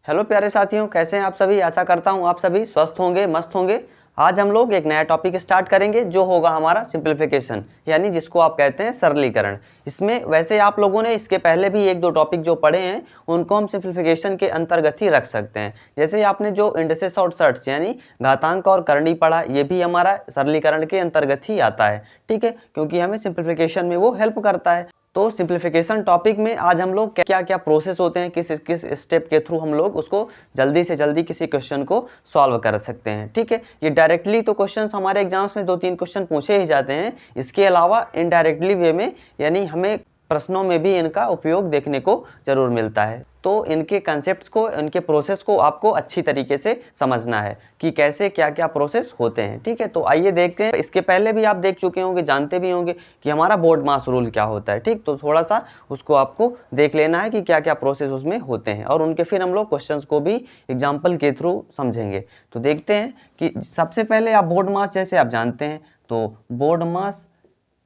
Hello प्यारे साथियों, कैसे हैं आप सभी। आशा करता हूं आप सभी स्वस्थ होंगे, मस्त होंगे। आज हम लोग एक नया टॉपिक स्टार्ट करेंगे जो होगा हमारा सिंप्लीफिकेशन, यानी जिसको आप कहते हैं सरलीकरण। इसमें वैसे आप लोगों ने इसके पहले भी एक दो टॉपिक जो पढ़े हैं उनको हम सिंप्लीफिकेशन के अंतर्गत ही रख सकते हैं। जैसे आपने जो इंडिसेस और सर्ट्स यानी घातांक और करणी पढ़ा, ये भी हमारा सरलीकरण के अंतर्गत ही आता है। ठीक है, क्योंकि हमें सिंप्लीफिकेशन में वो हेल्प करता है। तो सिंप्लीफिकेशन टॉपिक में आज हम लोग क्या क्या प्रोसेस होते हैं, किस किस स्टेप के थ्रू हम लोग उसको जल्दी से जल्दी किसी क्वेश्चन को सॉल्व कर सकते हैं। ठीक है, ये डायरेक्टली तो क्वेश्चंस हमारे एग्जाम्स में 2-3 क्वेश्चन पूछे ही जाते हैं। इसके अलावा इनडायरेक्टली वे में यानी हमें प्रश्नों में भी इनका उपयोग देखने को जरूर मिलता है। तो इनके कंसेप्ट्स को, इनके प्रोसेस को आपको अच्छी तरीके से समझना है कि कैसे क्या क्या प्रोसेस होते हैं। ठीक है, तो आइए देखते हैं। इसके पहले भी आप देख चुके होंगे, जानते भी होंगे कि हमारा बोर्ड मास रूल क्या होता है। ठीक, तो थोड़ा सा उसको आपको देख लेना है कि क्या क्या प्रोसेस उसमें होते हैं, और उनके फिर हम लोग क्वेश्चंस को भी एग्जाम्पल के थ्रू समझेंगे। तो देखते हैं कि सबसे पहले आप बोर्ड मास, जैसे आप जानते हैं तो बोर्ड मास,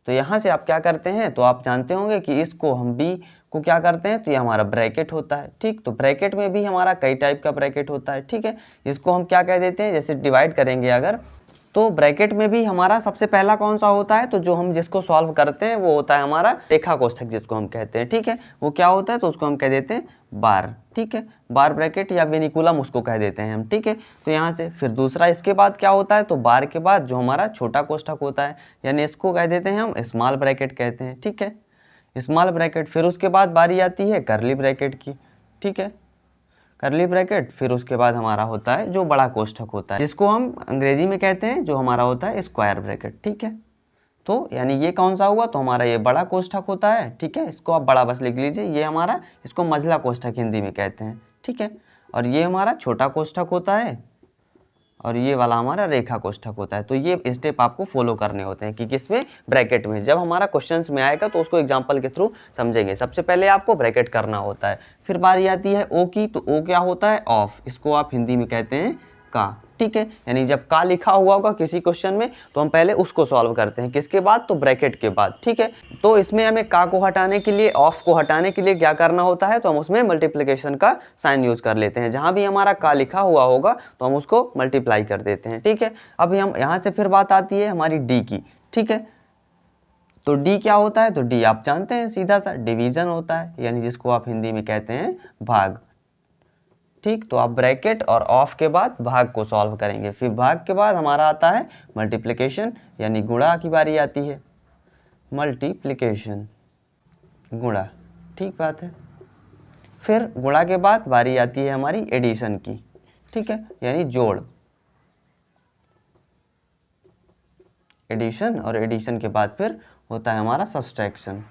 तो यहाँ से आप क्या करते हैं, तो आप जानते होंगे कि इसको हम बी को क्या करते हैं, तो ये हमारा ब्रैकेट होता है। ठीक, तो ब्रैकेट में भी हमारा कई टाइप का ब्रैकेट होता है। ठीक है, इसको हम क्या कह देते हैं, जैसे डिवाइड करेंगे अगर, तो ब्रैकेट में भी हमारा सबसे पहला कौन सा होता है, तो जो हम जिसको सॉल्व करते हैं वो होता है हमारा रेखा कोष्ठक, जिसको हम कहते हैं। ठीक है, वो क्या होता है, तो उसको हम कह देते हैं बार। ठीक है, बार ब्रैकेट या वेनिकुलम उसको कह देते हैं हम। ठीक है, तो यहाँ से फिर दूसरा इसके बाद क्या होता है, तो बार के बाद जो हमारा छोटा कोष्ठक होता है, यानी इसको कह देते हैं हम स्मॉल ब्रैकेट कहते हैं। ठीक है, स्मॉल ब्रैकेट। फिर उसके बाद बारी आती है करली ब्रैकेट की। ठीक है, करली ब्रैकेट। फिर उसके बाद हमारा होता है जो बड़ा कोष्ठक होता है, जिसको हम अंग्रेजी में कहते हैं, जो हमारा होता है स्क्वायर ब्रैकेट। ठीक है, तो यानी ये कौन सा हुआ, तो हमारा ये बड़ा कोष्ठक होता है। ठीक है, इसको आप बड़ा बस लिख लीजिए, ये हमारा, इसको मझला कोष्ठक हिंदी में कहते हैं। ठीक है, और ये हमारा छोटा कोष्ठक होता है, और ये वाला हमारा रेखा कोष्ठक होता है। तो ये स्टेप आपको फॉलो करने होते हैं कि किसमें, ब्रैकेट में। जब हमारा क्वेश्चंस में आएगा तो उसको एग्जांपल के थ्रू समझेंगे। सबसे पहले आपको ब्रैकेट करना होता है। फिर बारी आती है ओ की, तो ओ क्या होता है, ऑफ, इसको आप हिंदी में कहते हैं का। ठीक है, यानी जब का लिखा हुआ होगा किसी क्वेश्चन में तो हम पहले उसको सॉल्व करते हैं, किसके बाद, तो ब्रैकेट के बाद। ठीक है, तो इसमें हमें का को हटाने के लिए, ऑफ को हटाने के लिए क्या करना होता है, तो हम उसमें मल्टीप्लिकेशन का साइन यूज कर लेते हैं। जहां भी हमारा का लिखा हुआ होगा तो हम उसको मल्टीप्लाई कर देते हैं। ठीक है, अभी हम यहाँ से फिर बात आती है हमारी डी की। ठीक है, तो डी क्या होता है, तो डी आप जानते हैं सीधा सा डिवीजन होता है, यानी जिसको आप हिंदी में कहते हैं भाग। ठीक, तो आप ब्रैकेट और ऑफ के बाद भाग को सॉल्व करेंगे। फिर भाग के बाद हमारा आता है मल्टीप्लिकेशन, यानी गुणा की बारी आती है। मल्टीप्लिकेशन, गुणा, ठीक बात है। फिर गुणा के बाद बारी आती है हमारी एडिशन की। ठीक है, यानी जोड़, एडिशन, और एडिशन के बाद फिर होता है हमारा सब्सट्रैक्शन।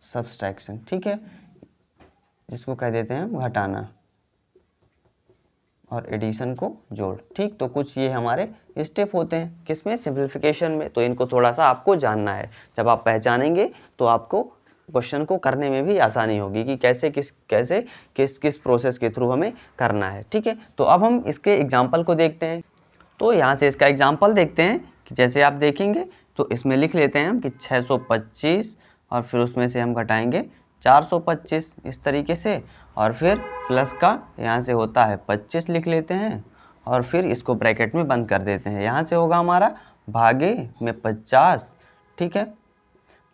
सब्सट्रैक्शन, ठीक है, जिसको कह देते हैं हम घटाना, और एडिशन को जोड़। ठीक, तो कुछ ये हमारे स्टेप होते हैं किसमें, सिंप्लीफिकेशन में। तो इनको थोड़ा सा आपको जानना है। जब आप पहचानेंगे तो आपको क्वेश्चन को करने में भी आसानी होगी कि कैसे किस प्रोसेस के थ्रू हमें करना है। ठीक है, तो अब हम इसके एग्जाम्पल को देखते हैं। तो यहाँ से इसका एग्जाम्पल देखते हैं कि जैसे आप देखेंगे तो इसमें लिख लेते हैं हम कि 625, और फिर उसमें से हम घटाएंगे 425 इस तरीके से, और फिर प्लस का यहाँ से होता है 25 लिख लेते हैं, और फिर इसको ब्रैकेट में बंद कर देते हैं। यहाँ से होगा हमारा भागे में 50, ठीक है,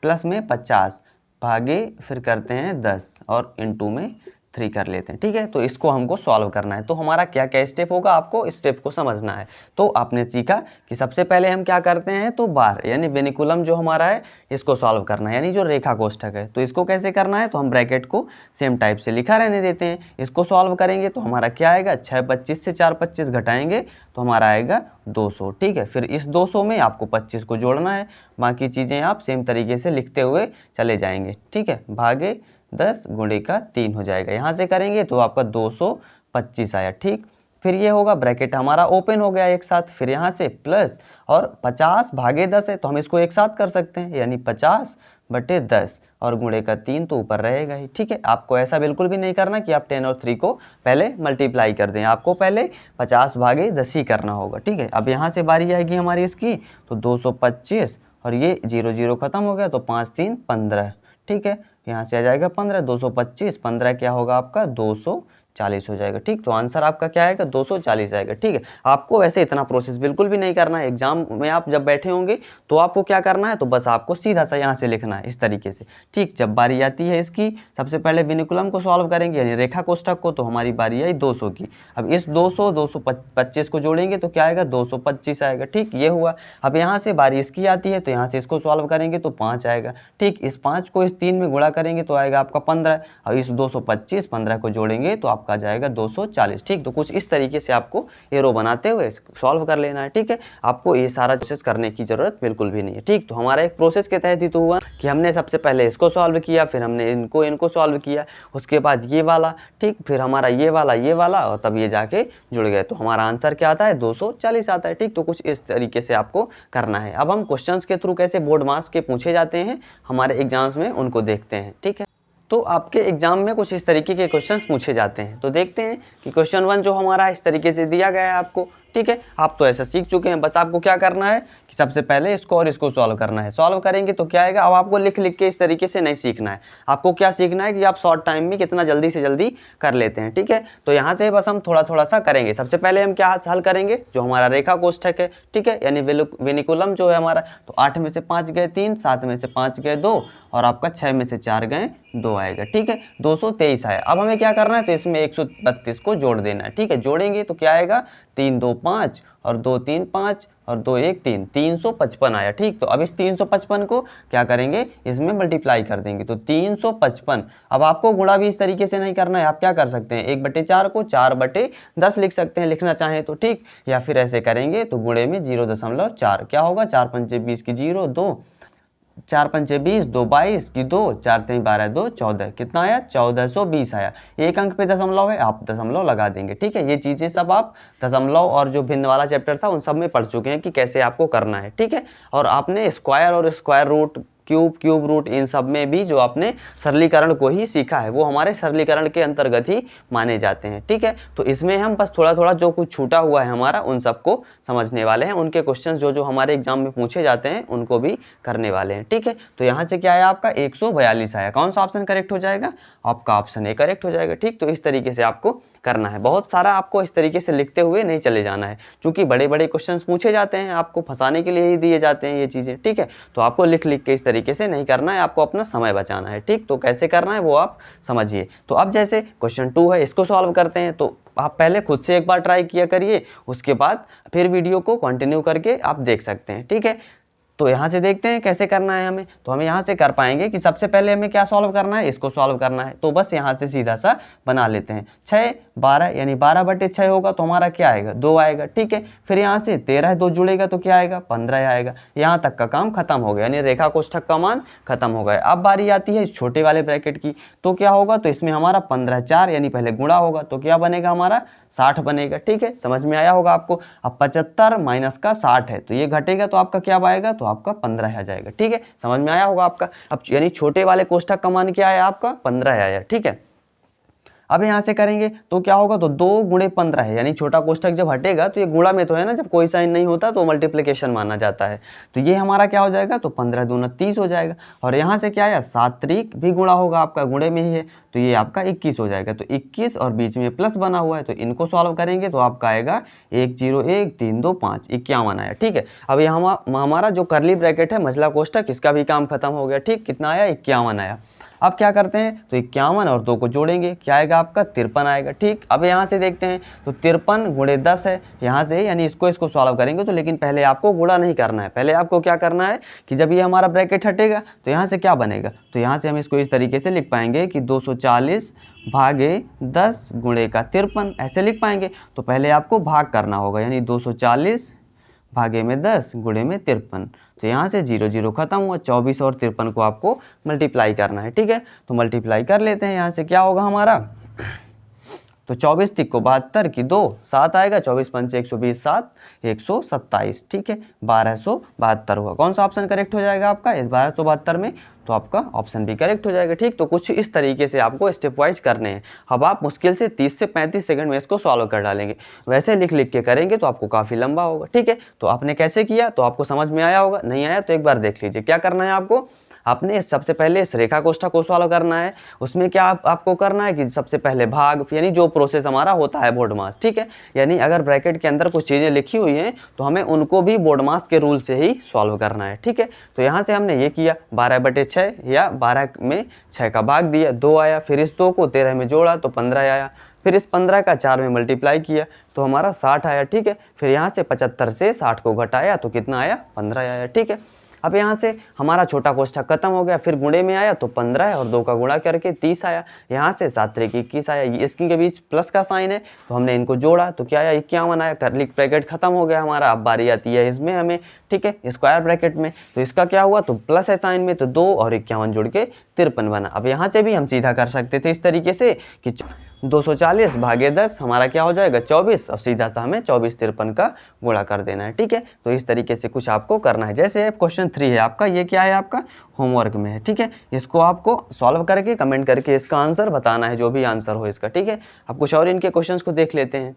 प्लस में 50, भागे फिर करते हैं 10, और इनटू में 3 कर लेते हैं। ठीक है, तो इसको हमको सॉल्व करना है। तो हमारा क्या क्या स्टेप होगा, आपको स्टेप को समझना है। तो आपने सीखा कि सबसे पहले हम क्या करते हैं, तो बार यानी वेनिकुलम जो हमारा है इसको सॉल्व करना है, यानी जो रेखा कोष्ठक है। तो इसको कैसे करना है, तो हम ब्रैकेट को सेम टाइप से लिखा रहने देते हैं। इसको सॉल्व करेंगे तो हमारा क्या आएगा, 625 से 425 घटाएंगे तो हमारा आएगा 200। ठीक है, फिर इस 200 में आपको 25 को जोड़ना है, बाकी चीज़ें आप सेम तरीके से लिखते हुए चले जाएंगे। ठीक है, भागे 10 गुणे का 3 हो जाएगा। यहाँ से करेंगे तो आपका 225 आया। ठीक, फिर ये होगा ब्रैकेट हमारा ओपन हो गया एक साथ, फिर यहाँ से प्लस, और 50 भागे 10 है तो हम इसको एक साथ कर सकते हैं, यानी 50 बटे 10, और गुणे का 3 तो ऊपर रहेगा ही। ठीक है, आपको ऐसा बिल्कुल भी नहीं करना कि आप 10 और 3 को पहले मल्टीप्लाई कर दें, आपको पहले 50 भागे 10 ही करना होगा। ठीक है, अब यहाँ से बारी आएगी हमारी इसकी, तो 225, और ये 0 0 खत्म हो गया तो 5 3 15। ठीक है। यहाँ से आ जाएगा 15, 225, 15 क्या होगा आपका 240 हो जाएगा, ठीक। तो आंसर आपका क्या आएगा 240 आएगा, ठीक है। आपको वैसे इतना प्रोसेस बिल्कुल भी नहीं करना है। एग्जाम में आप जब बैठे होंगे तो आपको क्या करना है, तो बस आपको सीधा सा यहाँ से लिखना है इस तरीके से, ठीक। जब बारी आती है इसकी, सबसे पहले विनिकुलम को सॉल्व करेंगे यानी रेखा कोष्ठक को, तो हमारी बारी आई 200 की। अब इस 200 225 को जोड़ेंगे तो क्या आएगा 225 आएगा, ठीक। ये हुआ। अब यहाँ से बारी इसकी आती है तो यहाँ से इसको सॉल्व करेंगे तो 5 आएगा, ठीक। इस 5 को इस 3 में गुणा करेंगे तो आएगा आपका 15। अब इस 225 15 को जोड़ेंगे तो आपका जाएगा 240, ठीक। तो कुछ इस तरीके से आपको एरो बनाते हुए सॉल्व कर लेना है, ठीक है। आपको ये सारा प्रोसेस करने की जरूरत बिल्कुल भी नहीं है, ठीक। तो हमारा एक प्रोसेस के तहत ही तो हुआ कि हमने सबसे पहले इसको सॉल्व किया, फिर हमने इनको सॉल्व किया, उसके बाद ये वाला, ठीक, फिर हमारा ये वाला और तब ये जाके जुड़ गए। तो हमारा आंसर क्या आता है 240 आता है, ठीक। तो कुछ इस तरीके से आपको करना है। अब हम क्वेश्चंस के थ्रू कैसे बोर्ड मार्क्स के पूछे जाते हैं हमारे एग्जाम्स में उनको देखते हैं, ठीक है। तो आपके एग्जाम में कुछ इस तरीके के क्वेश्चंस पूछे जाते हैं। तो देखते हैं कि क्वेश्चन 1 जो हमारा इस तरीके से दिया गया है आपको, ठीक है। आप तो ऐसा सीख चुके हैं, बस आपको क्या करना है कि सबसे पहले इसको और इसको सॉल्व करना है। सॉल्व करेंगे तो क्या आएगा, अब आपको लिख लिख के इस तरीके से नहीं सीखना है। आपको क्या सीखना है कि आप शॉर्ट टाइम में कितना जल्दी से जल्दी कर लेते हैं, ठीक है। तो यहाँ से बस हम थोड़ा थोड़ा सा करेंगे। सबसे पहले हम क्या हल करेंगे, जो हमारा रेखा कोष्ठक है, ठीक है, यानी विनिकुलम जो है हमारा, तो 8 में से 5 गए 3, 7 में से 5 गए 2 और आपका 6 में से 4 गए 2 आएगा, ठीक है। 223 आया। अब हमें क्या करना है, तो इसमें 132 को जोड़ देना है, ठीक है। जोड़ेंगे तो क्या आएगा 3 2 5 और 2 3 5 और 2 1 3, 355 आया, ठीक। तो अब इस 355 को क्या करेंगे, इसमें मल्टीप्लाई कर देंगे तो 355। अब आपको गुणा भी इस तरीके से नहीं करना है, आप क्या कर सकते हैं 1/4 को 4/10 लिख सकते हैं, लिखना चाहें तो, ठीक। या फिर ऐसे करेंगे तो गुणे में 0.4 क्या होगा, 4 पंचे 20 की 0 2, 4 पंचे 20 2 22 की 2, 4 3 12 2 14, कितना आया 1420 आया। एक अंक पे दशमलव है, आप दशमलव लगा देंगे, ठीक है। ये चीज़ें सब आप दशमलव और जो भिन्न वाला चैप्टर था उन सब में पढ़ चुके हैं कि कैसे आपको करना है, ठीक है। और आपने स्क्वायर और स्क्वायर रूट, क्यूब रूट, इन सब में भी जो आपने सरलीकरण को ही सीखा है वो हमारे सरलीकरण के अंतर्गत ही माने जाते हैं, ठीक है। तो इसमें हम बस थोड़ा थोड़ा जो कुछ छूटा हुआ है हमारा उन सबको समझने वाले हैं। उनके क्वेश्चन जो जो हमारे एग्जाम में पूछे जाते हैं उनको भी करने वाले हैं, ठीक है। तो यहाँ से क्या आया आपका 142 आया। कौन सा ऑप्शन करेक्ट हो जाएगा, आपका ऑप्शन ए करेक्ट हो जाएगा, ठीक। तो इस तरीके से आपको करना है। बहुत सारा आपको इस तरीके से लिखते हुए नहीं चले जाना है, क्योंकि बड़े बड़े क्वेश्चंस पूछे जाते हैं, आपको फंसाने के लिए ही दिए जाते हैं ये चीज़ें, ठीक है। तो आपको लिख लिख के इस तरीके से नहीं करना है, आपको अपना समय बचाना है, ठीक। तो कैसे करना है वो आप समझिए। तो अब जैसे क्वेश्चन 2 है, इसको सॉल्व करते हैं। तो आप पहले खुद से एक बार ट्राई किया करिए, उसके बाद फिर वीडियो को कंटिन्यू करके आप देख सकते हैं, ठीक है। तो यहाँ से देखते हैं कैसे करना है हमें। तो हमें यहाँ से कर पाएंगे कि सबसे पहले हमें क्या सॉल्व करना है, इसको सॉल्व करना है। तो बस यहाँ से सीधा सा बना लेते हैं। 6 12 यानी 12/6 होगा तो हमारा क्या आएगा 2 आएगा, ठीक है। फिर यहाँ से 13 2 जुड़ेगा तो क्या आएगा 15 आएगा। यहाँ तक का काम खत्म हो गया, यानी रेखा कोष्ठक का मान खत्म हो गया। अब बारी आती है इस छोटे वाले ब्रैकेट की, तो क्या होगा, तो इसमें हमारा 15 4 यानी पहले गुणा होगा तो क्या बनेगा हमारा 60 बनेगा, ठीक है। समझ में आया होगा आपको। अब 75 माइनस का 60 है तो ये घटेगा तो आपका क्या आएगा, तो आपका 15 आ जाएगा, ठीक है। समझ में आया होगा आपका। अब यानी छोटे वाले कोष्ठक का मान क्या आया आपका 15 आया, ठीक है। अब यहाँ से करेंगे तो क्या होगा, तो 2 गुणे 15 है, यानी छोटा कोष्ठक जब हटेगा तो ये गुणा में तो है ना, जब कोई साइन नहीं होता तो मल्टीप्लिकेशन माना जाता है। तो ये हमारा क्या हो जाएगा, तो 15 दूना 30 हो जाएगा। और यहाँ से क्या आया 7 3 भी गुणा होगा, आपका गुणे में ही है, तो ये आपका 21 हो जाएगा। तो 21 और बीच में प्लस बना हुआ है तो इनको सॉल्व करेंगे तो आपका आएगा 1 0 1 3 2 5 51 आया, ठीक है। अब यहाँ हमारा जो करली ब्रैकेट है मझला कोष्ठक, इसका भी काम खत्म हो गया, ठीक। कितना आया 51 आया। अब क्या करते हैं, तो 51 और 2 को जोड़ेंगे, क्या आएगा आपका 53 आएगा, ठीक। अब यहाँ से देखते हैं तो 53 गुणे 10 है यहाँ से, यानी इसको सॉल्व करेंगे तो, लेकिन पहले आपको गुणा नहीं करना है। पहले आपको क्या करना है कि जब ये हमारा ब्रैकेट हटेगा तो यहाँ से क्या बनेगा, तो यहाँ से हम इसको इस तरीके से लिख पाएंगे कि 240 भागे 10 गुणे का 53 ऐसे लिख पाएंगे। तो पहले आपको भाग करना होगा, यानी 240 भागे में 10 गुणे में 53। तो यहाँ से 0 0 खत्म हुआ, 24 और 53 को आपको मल्टीप्लाई करना है, ठीक है। तो मल्टीप्लाई कर लेते हैं। यहाँ से क्या होगा हमारा, तो 24 तिक को 72 की 2 7 आएगा, 24 पंचे 120 7 127, ठीक है। 1272 हुआ। कौन सा ऑप्शन करेक्ट हो जाएगा आपका इस 1272 में, तो आपका ऑप्शन भी करेक्ट हो जाएगा, ठीक। तो कुछ इस तरीके से आपको स्टेप वाइज करने हैं। अब आप मुश्किल से 30 से 35 सेकंड में इसको सॉल्व कर डालेंगे। वैसे लिख लिख के करेंगे तो आपको काफ़ी लंबा होगा, ठीक है। तो आपने कैसे किया तो आपको समझ में आया होगा, नहीं आया तो एक बार देख लीजिए। क्या करना है आपको, आपने सबसे पहले इस रेखा कोष्ठक को सॉल्व करना है। उसमें क्या आपको करना है कि सबसे पहले भाग, यानी जो प्रोसेस हमारा होता है बोर्ड मास, ठीक है, यानी अगर ब्रैकेट के अंदर कुछ चीज़ें लिखी हुई हैं तो हमें उनको भी बोर्ड मास के रूल से ही सॉल्व करना है, ठीक है। तो यहाँ से हमने ये किया 12/6 या 12 में 6 का भाग दिया, 2 आया, फिर इस 2 को 13 में जोड़ा तो 15 आया, फिर इस 15 का 4 में मल्टीप्लाई किया तो हमारा 60 आया, ठीक है। फिर यहाँ से 75 से 60 को घटाया तो कितना आया, 15 आया, ठीक है। अब यहाँ से हमारा छोटा कोष्ठक खत्म हो गया, फिर गुणे में आया तो 15 और 2 का गुणा करके 30 आया। यहाँ से 7 3 21 आया, इसकी के बीच प्लस का साइन है तो हमने इनको जोड़ा तो क्या आया, 51 आया। कर्ली ब्रैकेट खत्म हो गया हमारा। अब बारी आती है इसमें हमें, ठीक है, स्क्वायर ब्रैकेट में, तो इसका क्या हुआ, तो प्लस है साइन में, तो 2 और 51 जुड़ के 53 बना। अब यहाँ से भी हम सीधा कर सकते थे इस तरीके से कि 240 भागे 10 हमारा क्या हो जाएगा, 24, और सीधा सा हमें 24 53 का गुणा कर देना है, ठीक है। तो इस तरीके से कुछ आपको करना है। जैसे क्वेश्चन 3 है आपका, ये क्या है, आपका होमवर्क में है, ठीक है। इसको आपको सॉल्व करके कमेंट करके इसका आंसर बताना है, जो भी आंसर हो इसका, ठीक है। अब कुछ और इनके क्वेश्चंस को देख लेते हैं।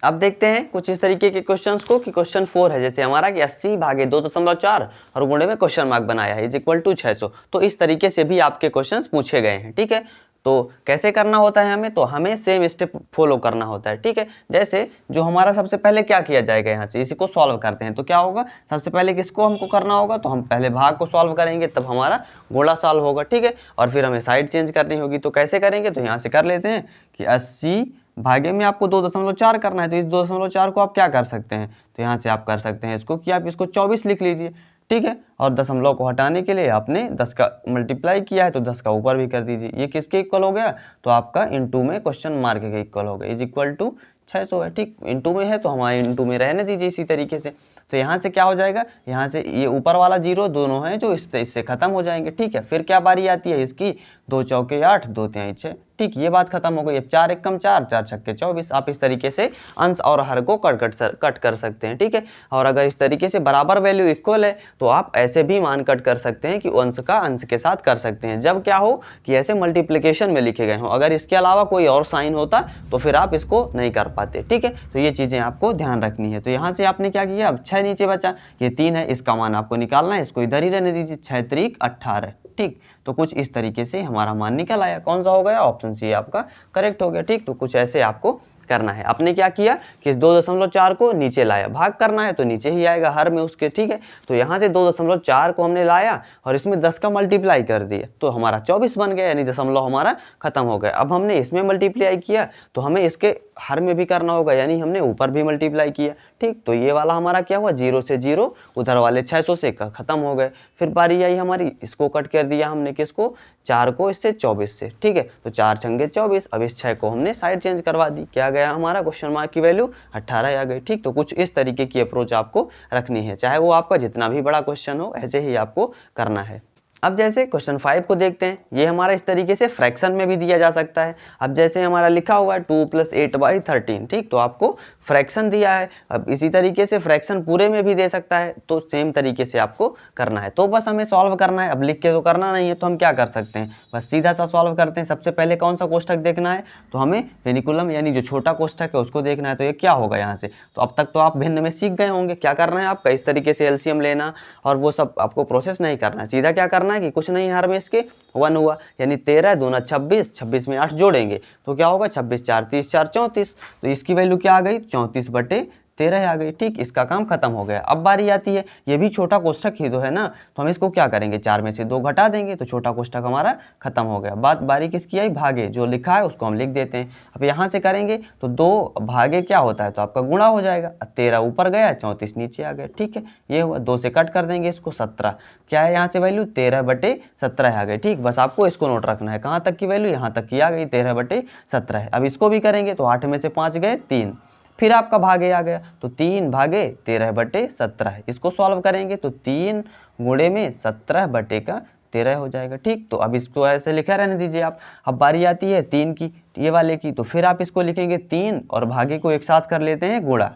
अब देखते हैं कुछ इस तरीके के क्वेश्चंस को कि क्वेश्चन 4 है जैसे हमारा कि 80 भागे 2.4 और गुणे में क्वेश्चन मार्क बनाया है इज इक्वल टू 600। तो इस तरीके से भी आपके क्वेश्चंस पूछे गए हैं, ठीक है। तो कैसे करना होता है हमें, तो हमें सेम स्टेप फॉलो करना होता है, ठीक है। जैसे जो हमारा सबसे पहले क्या किया जाएगा, यहाँ से इसी को सॉल्व करते हैं तो क्या होगा, सबसे पहले किसको हमको करना होगा, तो हम पहले भाग को सॉल्व करेंगे तब हमारा गुणा सॉल्व होगा, ठीक है। और फिर हमें साइड चेंज करनी होगी, तो कैसे करेंगे, तो यहाँ से कर लेते हैं कि 80 भागे में आपको 2.4 करना है, तो इस 2.4 को आप क्या कर सकते हैं, तो यहाँ से आप कर सकते हैं इसको कि आप इसको 24 लिख लीजिए, ठीक है। और दशमलव को हटाने के लिए आपने 10 का मल्टीप्लाई किया है तो 10 का ऊपर भी कर दीजिए। ये किसके इक्वल हो गया, तो आपका इनटू में क्वेश्चन मार्क के इक्वल हो गया, इज इक्वल टू 600 है, ठीक। इनटू में है तो हमारे इनटू में रहने दीजिए इसी तरीके से। तो यहाँ से क्या हो जाएगा, यहाँ से ये ऊपर वाला 0 दोनों हैं जो इससे खत्म हो जाएंगे, ठीक है। फिर क्या बारी आती है इसकी, 2 चौके 8 2 तिहाई 6, ठीक, ये बात खत्म हो गई। अब 4 एकम 4 4 छक्के 24। आप इस तरीके से अंश और हर को कट कर सकते हैं, ठीक है। और अगर इस तरीके से बराबर वैल्यू इक्वल है तो आप ऐसे भी मान कट कर सकते हैं कि अंश का अंश के साथ कर सकते हैं, जब क्या हो कि ऐसे मल्टीप्लिकेशन में लिखे गए हों। अगर इसके अलावा कोई और साइन होता तो फिर आप इसको नहीं कर पाते, ठीक है। तो ये चीज़ें आपको ध्यान रखनी है। तो यहाँ से आपने क्या किया, अब 6 नीचे बचा, ये 3 है, इसका मान आपको निकालना है, इसको इधर ही रहने दीजिए, 6 त्रिक 18, ठीक। तो कुछ इस तरीके से हमारा मान निकल आया। कौन सा हो गया, ऑप्शन सी आपका करेक्ट हो गया, ठीक। तो कुछ ऐसे आपको करना है। आपने क्या किया कि इस 2.4 को नीचे लाया, भाग करना है तो नीचे ही आएगा हर में उसके, ठीक है। तो यहाँ से 2.4 को हमने लाया और इसमें 10 का मल्टीप्लाई कर दिया तो हमारा 24 बन गया, यानी दशमलव हमारा खत्म हो गया। अब हमने इसमें मल्टीप्लाई किया तो हमें इसके हर में भी करना होगा, यानी हमने ऊपर भी मल्टीप्लाई किया, ठीक। तो ये वाला हमारा क्या हुआ, 0 से 0, उधर वाले 600 से खत्म हो गए। फिर बारी आई हमारी, इसको कट कर दिया हमने, किसको, 4 को इससे 24 से, ठीक है। तो 4 छंगे 24। अब इस 6 को हमने साइड चेंज करवा दी, क्या गया हमारा, क्वेश्चन मार्क की वैल्यू 18 आ गई, ठीक। तो कुछ इस तरीके की अप्रोच आपको रखनी है, चाहे वो आपका जितना भी बड़ा क्वेश्चन हो, ऐसे ही आपको करना है। अब जैसे क्वेश्चन 5 को देखते हैं, ये हमारा इस तरीके से फ्रैक्शन में भी दिया जा सकता है। अब जैसे हमारा लिखा हुआ है 2 + 8/13, ठीक। तो आपको फ्रैक्शन दिया है, अब इसी तरीके से फ्रैक्शन पूरे में भी दे सकता है, तो सेम तरीके से आपको करना है। तो बस हमें सॉल्व करना है, अब लिख के तो करना नहीं है, तो हम क्या कर सकते हैं, बस सीधा सा सॉल्व करते हैं। सबसे पहले कौन सा कोष्ठक देखना है, तो हमें वेनिकुलम यानी जो छोटा कोष्ठक है उसको देखना है। तो ये क्या होगा यहाँ से, तो अब तक तो आप भिन्न में सीख गए होंगे क्या करना है आपका, इस तरीके से एलसीएम लेना और वो सब आपको प्रोसेस नहीं करना है। सीधा क्या करना है कि कुछ नहीं, हर में इसके 1 हुआ, यानी 13 दूना 26, 26 में 8 जोड़ेंगे तो क्या होगा, 26 4 30 4 34। तो इसकी वैल्यू क्या आ गई, 34/13 आ गई, ठीक। इसका काम खत्म हो गया। अब बारी आती है, ये भी छोटा कोष्ठक ही तो है ना, तो हम इसको क्या करेंगे, 4 में से 2 घटा देंगे तो छोटा कोष्ठक हमारा खत्म हो गया। बारी किसकी आई, भागे, जो लिखा है उसको हम लिख देते हैं। अब यहाँ से करेंगे तो 2 भागे क्या होता है, तो आपका गुणा हो जाएगा, 13 ऊपर गया 34 नीचे आ गया, ठीक है। ये हुआ, 2 से कट कर देंगे इसको, 17 क्या है यहाँ से वैल्यू, 13/17 आ गई, ठीक। बस आपको इसको नोट रखना है, कहाँ तक की वैल्यू, यहाँ तक की आ गई, 13/17 है। अब इसको भी करेंगे तो 8 में से 5 गए 3, फिर आपका भागे आ गया तो 3 भागे 13/17, इसको सॉल्व करेंगे तो 3 गुणे में 17/13 हो जाएगा, ठीक। तो अब इसको ऐसे लिखा रहने दीजिए आप। अब बारी आती है 3 की, ये वाले की, तो फिर आप इसको लिखेंगे 3 और भागे को एक साथ कर लेते हैं गुणा,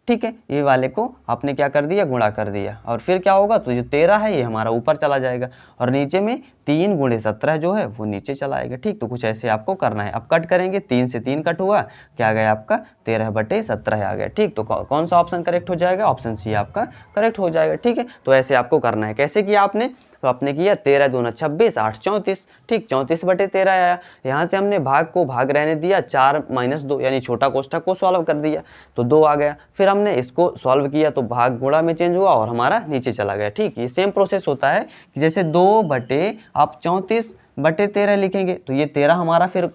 ठीक है। ये वाले को आपने क्या कर दिया, गुणा कर दिया, और फिर क्या होगा, तो जो 13 है ये हमारा ऊपर चला जाएगा और नीचे में 3 गुणे 17 जो है वो नीचे चला आएगा। ठीक, तो कुछ ऐसे आपको करना है। अब कट करेंगे, 3 से 3 कट हुआ, क्या आ गया आपका 13/17 आ गया। ठीक, तो कौन सा ऑप्शन करेक्ट हो जाएगा, ऑप्शन सी आपका करेक्ट हो जाएगा। ठीक है, तो ऐसे आपको करना है। कैसे किया आपने, तो आपने किया 13 दूना 26, 8 34। ठीक, 34/13 आया। यहाँ से हमने भाग को भाग रहने दिया, 4 - 2 यानी छोटा कोष्ठक को सॉल्व कर दिया तो 2 आ गया। फिर हमने इसको सॉल्व किया तो भाग गुणा में चेंज हुआ और हमारा नीचे चला गया। ठीक, ये सेम प्रोसेस होता है कि जैसे 2 बटे आप 34/13 लिखेंगे तो ये 13 हमारा फिर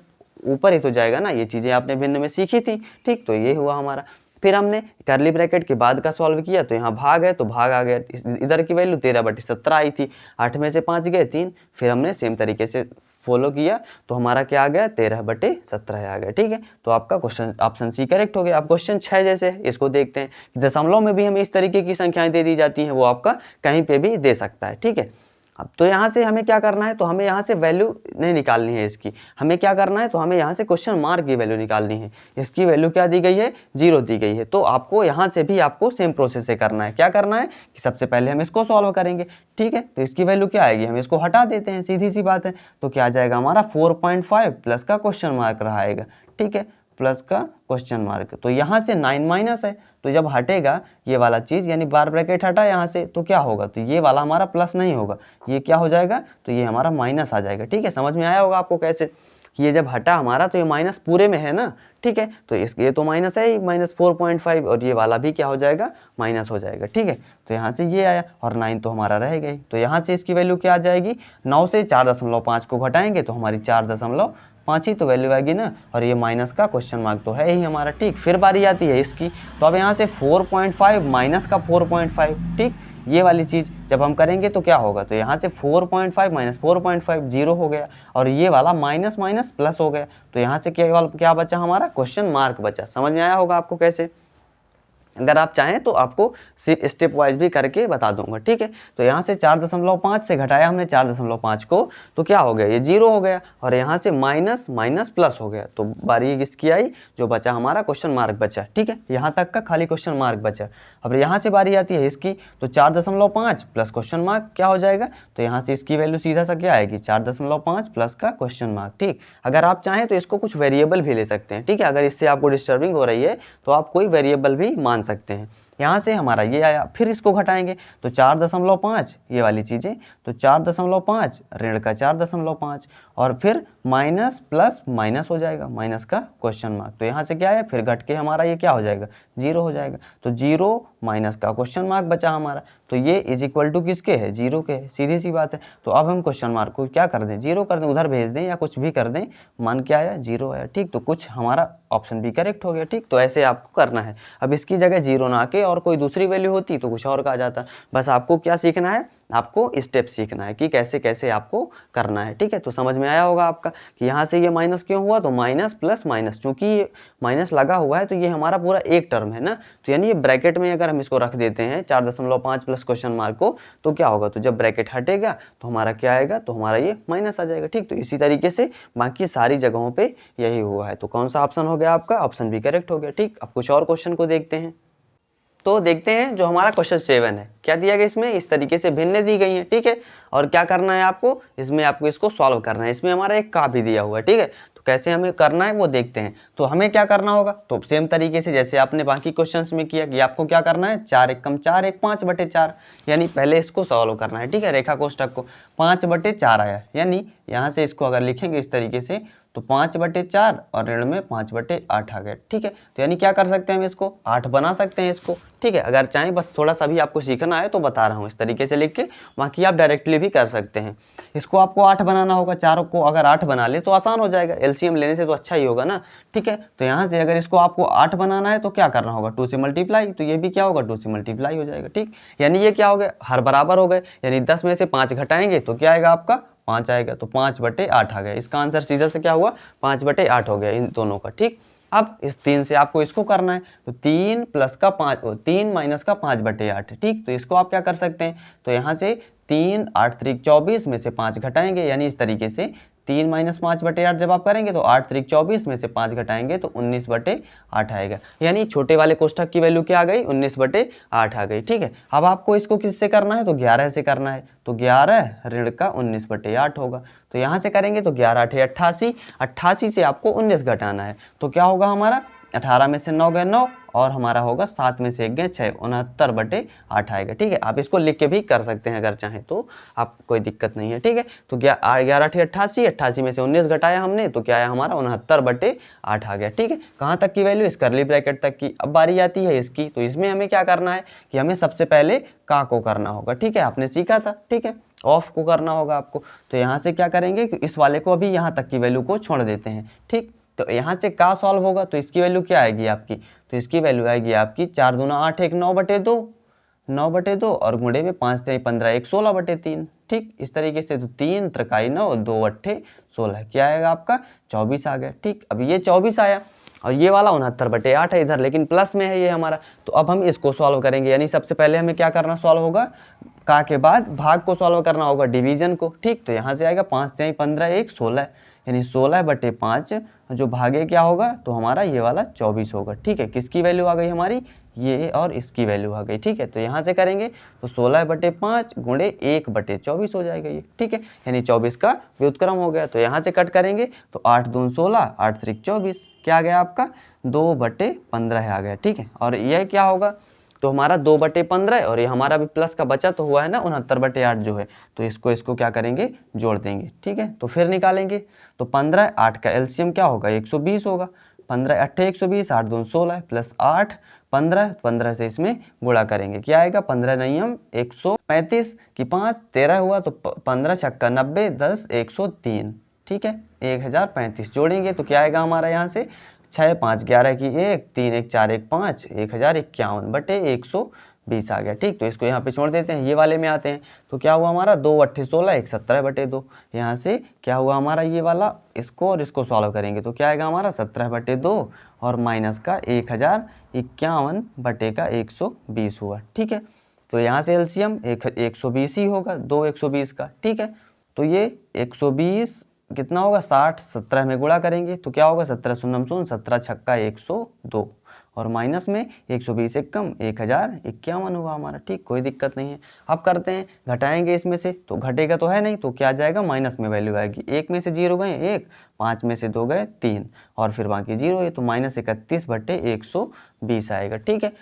ऊपर ही तो जाएगा ना, ये चीज़ें आपने भिन्न में सीखी थी। ठीक, तो ये हुआ हमारा। फिर हमने कर्ली ब्रैकेट के बाद का सॉल्व किया तो यहाँ भाग है तो भाग आ गया, इधर की वैल्यू 13/17 आई थी, 8 में से 5 गए 3। फिर हमने सेम तरीके से फॉलो किया तो हमारा क्या आ गया 13/17 आ गया। ठीक है, तो आपका क्वेश्चन ऑप्शन सी करेक्ट हो गया। अब क्वेश्चन 6 जैसे है, इसको देखते हैं कि दशमलव में भी हमें इस तरीके की संख्याएं दे दी जाती हैं, वो आपका कहीं पे भी दे सकता है। ठीक है, अब तो यहाँ से हमें क्या करना है, तो हमें यहाँ से वैल्यू नहीं निकालनी है इसकी, हमें क्या करना है, तो हमें यहाँ से क्वेश्चन मार्क की वैल्यू निकालनी है। इसकी वैल्यू क्या दी गई है, 0 दी गई है। तो आपको यहाँ से भी आपको सेम प्रोसेस से करना है। क्या करना है कि सबसे पहले हम इसको सॉल्व करेंगे। ठीक है, तो इसकी वैल्यू क्या आएगी, हम इसको हटा देते हैं, सीधी सी बात है। तो क्या आ जाएगा हमारा 4.5 प्लस का क्वेश्चन मार्क रहा आएगा। ठीक है, प्लस का क्वेश्चन मार्क, तो यहाँ से 9 माइनस है, तो जब हटेगा ये वाला चीज़ यानी बार ब्रैकेट हटा यहाँ से तो क्या होगा, तो ये वाला हमारा प्लस नहीं होगा, ये क्या हो जाएगा, तो ये हमारा माइनस आ जाएगा। ठीक है, समझ में आया होगा आपको कैसे कि ये जब हटा हमारा तो ये माइनस पूरे में है ना। ठीक है, तो ये तो माइनस है ही, -4.5 और ये वाला भी क्या हो जाएगा, माइनस हो जाएगा। ठीक है, तो यहाँ से ये आया और 9 तो हमारा रह गई। तो यहाँ से इसकी वैल्यू क्या आ जाएगी, 9 से 4.5 को घटाएंगे तो हमारी 4.5 ही तो वैल्यू आएगी ना, और ये माइनस का क्वेश्चन मार्क तो है ही हमारा। ठीक, फिर बारी आती है इसकी, तो अब यहाँ से 4.5 माइनस का 4.5, ठीक, ये वाली चीज़ जब हम करेंगे तो क्या होगा, तो यहाँ से 4.5 माइनस 4.5 0 हो गया, और ये वाला माइनस माइनस प्लस हो गया, तो यहाँ से क्या बचा हमारा, क्वेश्चन मार्क बचा। समझ में आया होगा आपको कैसे। अगर आप चाहें तो आपको सिर्फ स्टेप वाइज भी करके बता दूंगा। ठीक है, तो यहाँ से 4.5 से घटाया हमने 4.5 को, तो क्या हो गया, ये 0 हो गया, और यहाँ से माइनस माइनस प्लस हो गया, तो बारी किसकी आई, जो बचा हमारा क्वेश्चन मार्क बचा। ठीक है, यहाँ तक का खाली क्वेश्चन मार्क बचा। अब यहाँ से बारी आती है इसकी, तो 4.5 प्लस क्वेश्चन मार्क क्या हो जाएगा, तो यहाँ से इसकी वैल्यू सीधा सा क्या आएगी, 4.5 प्लस का क्वेश्चन मार्क। ठीक, अगर आप चाहें तो इसको कुछ वेरिएबल भी ले सकते हैं। ठीक है, अगर इससे आपको डिस्टर्बिंग हो रही है तो आप कोई वेरिएबल भी मान सकते हैं। यहाँ से हमारा ये आया, फिर इसको घटाएंगे तो 4.5 ये वाली चीज़ें, तो 4.5 ऋण का 4.5 और फिर माइनस प्लस माइनस हो जाएगा, माइनस का क्वेश्चन मार्क। तो यहाँ से क्या आया, फिर घट के हमारा ये क्या हो जाएगा, 0 हो जाएगा। तो 0 माइनस का क्वेश्चन मार्क बचा हमारा, तो ये इज इक्वल टू किसके है, 0 के है, सीधी सी बात है। तो अब हम क्वेश्चन मार्क को क्या कर दें, 0 कर दें, उधर भेज दें या कुछ भी कर दें, मान क्या आया, 0 आया। ठीक, तो कुछ हमारा ऑप्शन भी करेक्ट हो गया। ठीक, तो ऐसे आपको करना है। अब इसकी जगह 0 ना आके और कोई दूसरी वैल्यू होती तो कुछ और का आ जाता। बस आपको क्या सीखना है, आपको स्टेप सीखना है कि कैसे कैसे आपको करना है। ठीक है, तो समझ में आया होगा आपका कि यहाँ से ये माइनस क्यों हुआ, तो माइनस प्लस माइनस, चूंकि ये माइनस लगा हुआ है तो ये हमारा पूरा एक टर्म है ना, तो यानी ये ब्रैकेट में अगर हम इसको रख देते हैं 4.5 प्लस क्वेश्चन मार्क को, तो क्या होगा, तो जब ब्रैकेट हटेगा तो हमारा क्या आएगा, तो हमारा ये माइनस आ जाएगा। ठीक, तो इसी तरीके से बाकी सारी जगहों पे यही हुआ है। तो कौन सा ऑप्शन हो गया आपका, ऑप्शन भी करेक्ट हो गया। ठीक, अब कुछ और क्वेश्चन को देखते हैं। तो देखते हैं जो हमारा क्वेश्चन 7 है, क्या दिया गया इसमें, इस तरीके से भिन्न दी गई है। ठीक है, और क्या करना है आपको, इसमें आपको इसको सॉल्व करना है। इसमें हमारा एक का भी दिया हुआ है। ठीक है, तो कैसे हमें करना है वो देखते हैं। तो हमें क्या करना होगा, तो सेम तरीके से जैसे आपने बाकी क्वेश्चंस में किया कि आपको क्या करना है, 4 × 4 = 5/4, यानी पहले इसको सॉल्व करना है। ठीक है, रेखा कोष्ठक को 5/4 आया, यानी यहाँ से इसको अगर लिखेंगे इस तरीके से तो 5/4 और ऋण में 5/8 आ गया। ठीक है, तो यानी क्या कर सकते हैं, हम इसको 8 बना सकते हैं इसको। ठीक है, अगर चाहें, बस थोड़ा सा भी आपको सीखना है तो बता रहा हूँ इस तरीके से लिख के, बाकी आप डायरेक्टली भी कर सकते हैं। इसको आपको 8 बनाना होगा, चारों को अगर 8 बना ले तो आसान हो जाएगा, एलसीएम लेने से तो अच्छा ही होगा ना। ठीक है, तो यहाँ से अगर इसको आपको 8 बनाना है तो क्या करना होगा, 2 से मल्टीप्लाई, तो ये भी क्या होगा, 2 से मल्टीप्लाई हो जाएगा। ठीक, यानी ये क्या हो गया, हर बराबर हो गए, यानी 10 में से 5 घटाएंगे तो क्या आएगा आपका, 5 आएगा, तो 5/8 आ गया। इसका आंसर सीधा से क्या हुआ, 5/8 हो गया इन दोनों का। ठीक, अब इस 3 से आपको इसको करना है, तो 3 प्लस का 5, 3 माइनस का 5/8। ठीक, तो इसको आप क्या कर सकते हैं, तो यहाँ से 3 8 3 24 में से 5 घटाएंगे, यानी इस तरीके से 3 माइनस 5/8 जब आप करेंगे तो 8 त्रिक 24 में से 5 घटाएंगे तो 19/8 आएगा। यानी छोटे वाले कोष्ठक की वैल्यू क्या आ गई, 19/8 आ गई। ठीक है, अब आपको इसको किससे करना है, तो 11 से करना है, तो 11 ऋण का 19/8 होगा। तो यहाँ से करेंगे तो 11 8 88, 88 से आपको 19 घटाना है, तो क्या होगा हमारा, 18 में से 9 गए 9 और हमारा होगा 7 में से 1 गए 6, 69/8 आएगा। ठीक है, आप इसको लिख के भी कर सकते हैं अगर चाहें तो, आप कोई दिक्कत नहीं है। ठीक है, तो 11 8 88, 88 में से 19 घटाया हमने तो क्या आया हमारा, 69/8 आ गया। ठीक है, कहाँ तक की वैल्यू, इस करली ब्रैकेट तक की। अब बारी आती है इसकी, तो इसमें हमें क्या करना है कि हमें सबसे पहले का को करना होगा। ठीक है, आपने सीखा था, ठीक है, ऑफ को करना होगा आपको। तो यहाँ से क्या करेंगे कि इस वाले को अभी यहाँ तक की वैल्यू को छोड़ देते हैं। ठीक, तो यहाँ से का सॉल्व होगा तो इसकी वैल्यू क्या आएगी आपकी, तो इसकी वैल्यू आएगी आपकी 4 दूना 8 1 9/2, 9/2 और गुणे में 5 3 15 1 16/3। ठीक, इस तरीके से, तो 3 त्रिकाई 9 2 8 16, क्या आएगा आपका 24 आ गया। ठीक, अब ये 24 आया और ये वाला 69/8 है इधर, लेकिन प्लस में है ये हमारा। तो अब हम इसको सॉल्व करेंगे, यानी सबसे पहले हमें क्या करना, सॉल्व होगा का के बाद भाग को सॉल्व करना होगा, डिवीजन को। ठीक, तो यहाँ से आएगा 5 3 15 1 16, यानी 16/5 जो भागे क्या होगा, तो हमारा ये वाला 24 होगा। ठीक है, किसकी वैल्यू आ गई हमारी, ये और इसकी वैल्यू आ गई। ठीक है, तो यहाँ से करेंगे तो 16/5 गुणे 1/24 हो जाएगा ये। ठीक है, यानी 24 का व्युत्क्रम हो गया। तो यहाँ से कट करेंगे तो 8 दून 16, 8 त्रिक 24, क्या आ गया आपका 2/15 आ गया। ठीक है, और यह क्या होगा, तो हमारा 2/15 और ये हमारा भी प्लस का बचा तो हुआ है ना 69/8 जो है, तो इसको क्या करेंगे, जोड़ देंगे। ठीक है, तो फिर निकालेंगे तो 15 8 का एलसीएम क्या होगा, 120 होगा। 15 8 120, 8 दून 16 प्लस 8 15, 15 से इसमें गुणा करेंगे, क्या आएगा 15 नियम 135 की 5 13 हुआ, तो 15 छक्का 90 10 103। ठीक है, 1035 जोड़ेंगे तो क्या आएगा हमारा, यहाँ से 6 5 11 की 1 3 1 4 1 5 1051/120 आ गया। ठीक, तो इसको यहाँ पे छोड़ देते हैं, ये वाले में आते हैं तो क्या हुआ हमारा 2 8 16 1 17/2। यहाँ से क्या हुआ हमारा ये वाला, इसको और इसको सॉल्व करेंगे तो क्या आएगा हमारा 17/2 और माइनस का 1051/120 हुआ। ठीक है, तो यहाँ से एलसीएम 120 ही होगा, 2 120 का। ठीक है, तो ये 120 कितना होगा 60, 17 में गुणा करेंगे तो क्या होगा 17 शून्य 17 छक्का 102 और माइनस में 120 एक कम 1051 हुआ हमारा। ठीक, कोई दिक्कत नहीं है। अब करते हैं, घटाएंगे इसमें से, तो घटेगा तो है नहीं, तो क्या आ जाएगा माइनस में वैल्यू आएगी। 1 में से 0 गए 1, 5 में से 2 गए 3 और फिर बाकी 0 है, तो -31/120 आएगा। ठीक है,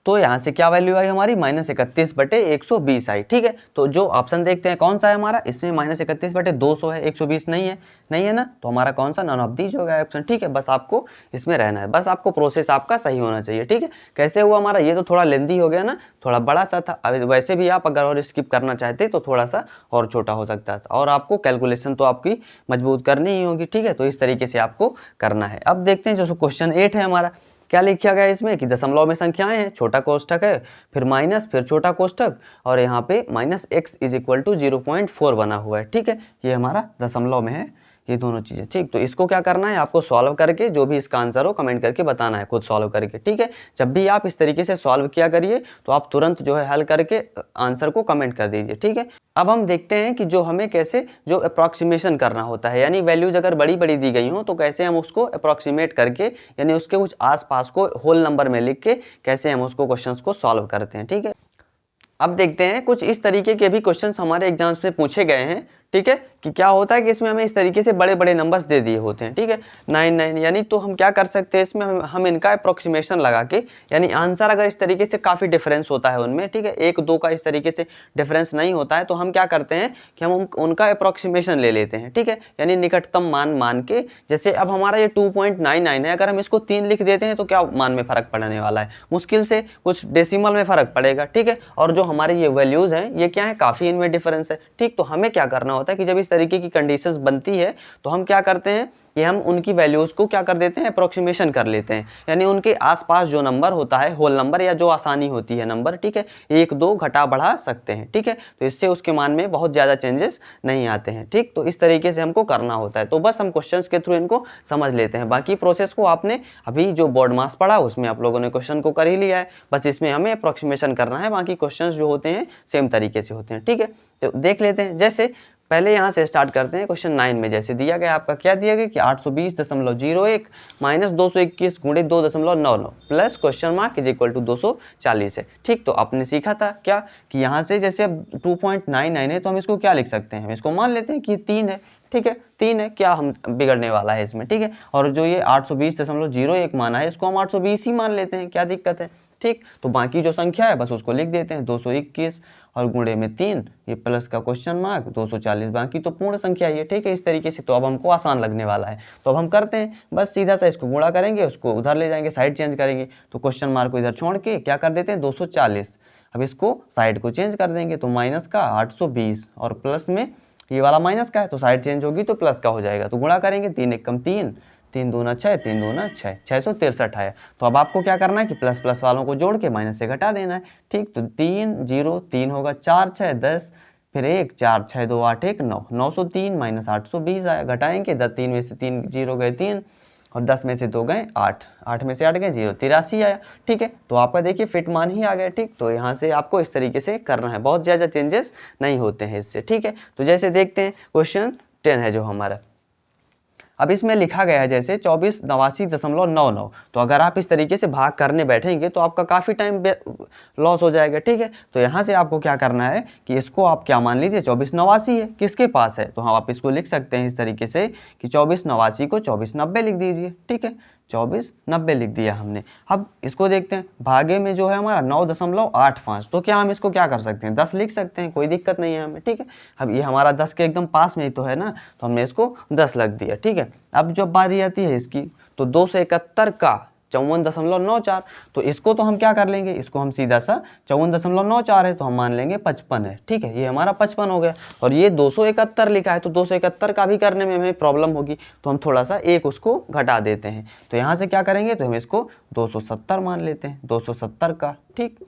तो यहाँ से क्या वैल्यू आई हमारी, -31/120 आई। ठीक है, तो जो ऑप्शन देखते हैं कौन सा है हमारा, इसमें -31/200 है, 120 नहीं है, नहीं है ना, तो हमारा कौन सा, नॉन ऑफ दीज होगा ऑप्शन। ठीक है, बस आपको इसमें रहना है, बस आपको प्रोसेस आपका सही होना चाहिए। ठीक है, कैसे हुआ हमारा, ये तो थोड़ा लेंदी हो गया ना, थोड़ा बड़ा सा था। अब वैसे भी आप अगर और स्किप करना चाहते तो थोड़ा सा और छोटा हो सकता था, और आपको कैलकुलेशन तो आपकी मजबूत करनी ही होगी। ठीक है, तो इस तरीके से आपको करना है। अब देखते हैं जो क्वेश्चन 8 है हमारा, क्या लिखा गया है इसमें कि दशमलव में संख्याएं हैं, छोटा कोष्ठक है, फिर माइनस, फिर छोटा कोष्ठक और यहाँ पे -x = 0.4 बना हुआ है। ठीक है, ये हमारा दशमलव में है, ये दोनों चीज़ें। ठीक, तो इसको क्या करना है आपको, सॉल्व करके जो भी इसका आंसर हो कमेंट करके बताना है, खुद सॉल्व करके। ठीक है, जब भी आप इस तरीके से सॉल्व किया करिए तो आप तुरंत जो है हल करके आंसर को कमेंट कर दीजिए। ठीक है, अब हम देखते हैं कि जो हमें कैसे जो अप्रॉक्सीमेशन करना होता है, यानी वैल्यूज अगर बड़ी बड़ी दी गई हो तो कैसे हम उसको अप्रॉक्सीमेट करके, यानी उसके कुछ आसपास को होल नंबर में लिख के कैसे हम उसको क्वेश्चंस को सॉल्व करते हैं। ठीक है, अब देखते हैं कुछ इस तरीके के भी क्वेश्चंस हमारे एग्जाम्स में पूछे गए हैं। ठीक है, कि क्या होता है कि इसमें हमें इस तरीके से बड़े बड़े नंबर्स दे दिए होते हैं। ठीक है, 9 9, यानी तो हम क्या कर सकते हैं इसमें, हम इनका अप्रोक्सीमेशन लगा के, यानी आंसर अगर इस तरीके से काफ़ी डिफरेंस होता है उनमें, ठीक है, 1 2 का इस तरीके से डिफरेंस नहीं होता है, तो हम क्या करते हैं कि हम उनका अप्रोक्सीमेशन ले लेते हैं। ठीक है, यानी निकटतम मान के, जैसे अब हमारा ये 2.99 है, अगर हम इसको 3 लिख देते हैं तो क्या मान में फ़र्क पड़ने वाला है, मुश्किल से कुछ डेसिमल में फ़र्क पड़ेगा। ठीक है, और जो हमारे ये वैल्यूज़ हैं ये क्या है, काफ़ी इनमें डिफरेंस है। ठीक, तो हमें क्या करना होता है कि जब इस तरीके की कंडीशंस बनती है तो हम क्या करते हैं कि हम उनकी वैल्यूज़ को क्या कर देते हैं, अप्रोक्सीमेशन कर लेते हैं, यानी उनके आसपास जो नंबर होता है होल नंबर या जो आसानी होती है नंबर, ठीक है, 1 2 घटा बढ़ा सकते हैं। ठीक है, तो इससे उसके मान में बहुत ज़्यादा चेंजेस नहीं आते हैं। ठीक, तो इस तरीके से हमको करना होता है, तो बस हम क्वेश्चंस के थ्रू इनको समझ लेते हैं। बाकी प्रोसेस को आपने अभी जो बोर्ड मास पढ़ा उसमें आप लोगों ने क्वेश्चन को कर ही लिया है, बस इसमें हमें अप्रोक्सीमेशन करना है, बाकी क्वेश्चन जो होते हैं सेम तरीके से होते हैं। ठीक है, तो देख लेते हैं। जैसे पहले यहाँ से स्टार्ट करते हैं क्वेश्चन 9 में। जैसे दिया गया आपका, क्या दिया गया कि 820.01 माइनस 221 गुणे 2.99 plus question mark is equal to 240 है। ठीक, तो आपने सीखा था क्या कि यहाँ से जैसे अब 2.99 है तो हम इसको क्या लिख सकते हैं, हम इसको मान लेते हैं कि 3 है। ठीक है, 3 है, क्या हम बिगड़ने वाला है इसमें। ठीक है, और जो ये 820.01 माना है इसको हम 820 ही मान लेते हैं, क्या दिक्कत है। ठीक, तो बाकी जो संख्या है बस उसको लिख देते हैं 221 और गुणे में 3, ये प्लस का क्वेश्चन मार्क 240, बाकी तो पूर्ण संख्या ही है। ठीक है, इस तरीके से तो अब हमको आसान लगने वाला है। तो अब हम करते हैं, बस सीधा सा इसको गुणा करेंगे, उसको उधर ले जाएंगे, साइड चेंज करेंगे, तो क्वेश्चन मार्क को इधर छोड़ के क्या कर देते हैं 240। अब इसको साइड को चेंज कर देंगे तो माइनस का 820 और प्लस में ये वाला माइनस का है तो साइड चेंज होगी तो प्लस का हो जाएगा। तो गुणा करेंगे, 3 एकम 3, 3 दूना 6, 3 दूना 6, 663 है। तो अब आपको क्या करना है कि प्लस प्लस वालों को जोड़ के माइनस से घटा देना है। ठीक, तो 3 0 3 होगा, 4 6 10, फिर 1 4 6 2 8 1 9, 903 माइनस 820 आया। घटाएंगे, 3 में से 3 जीरो गए 3 और 10 में से 2 गए 8, 8 में से 8 गए 0, 83 आया। ठीक है, तो आपका देखिए फिट मान ही आ गया। ठीक, तो यहाँ से आपको इस तरीके से करना है, बहुत ज़्यादा चेंजेस नहीं होते हैं इससे। ठीक है, तो जैसे देखते हैं क्वेश्चन 10 है जो हमारा, अब इसमें लिखा गया है जैसे 2489.99। तो अगर आप इस तरीके से भाग करने बैठेंगे तो आपका काफ़ी टाइम लॉस हो जाएगा। ठीक है, तो यहाँ से आपको क्या करना है कि इसको आप क्या मान लीजिए 2489 है, किसके पास है, तो हम आप इसको लिख सकते हैं इस तरीके से कि 2489 को 2490 लिख दीजिए। ठीक है, 2490 लिख दिया हमने। अब इसको देखते हैं, भागे में जो है हमारा 9.85, तो क्या हम इसको क्या कर सकते हैं 10 लिख सकते हैं, कोई दिक्कत नहीं है हमें। ठीक है, अब ये हमारा 10 के एकदम पास में ही तो है ना, तो हमने इसको 10 लग दिया। ठीक है, अब जब बारी आती है इसकी, तो 271 का 54.94, तो इसको तो हम क्या कर लेंगे, इसको हम सीधा सा 54.94 है तो हम मान लेंगे 55 है। ठीक है, ये हमारा 55 हो गया, और ये 271 लिखा है तो 271 का भी करने में हमें प्रॉब्लम होगी, तो हम थोड़ा सा एक उसको घटा देते हैं। तो यहाँ से क्या करेंगे, तो हम इसको 270 मान लेते हैं, 270 का। ठीक,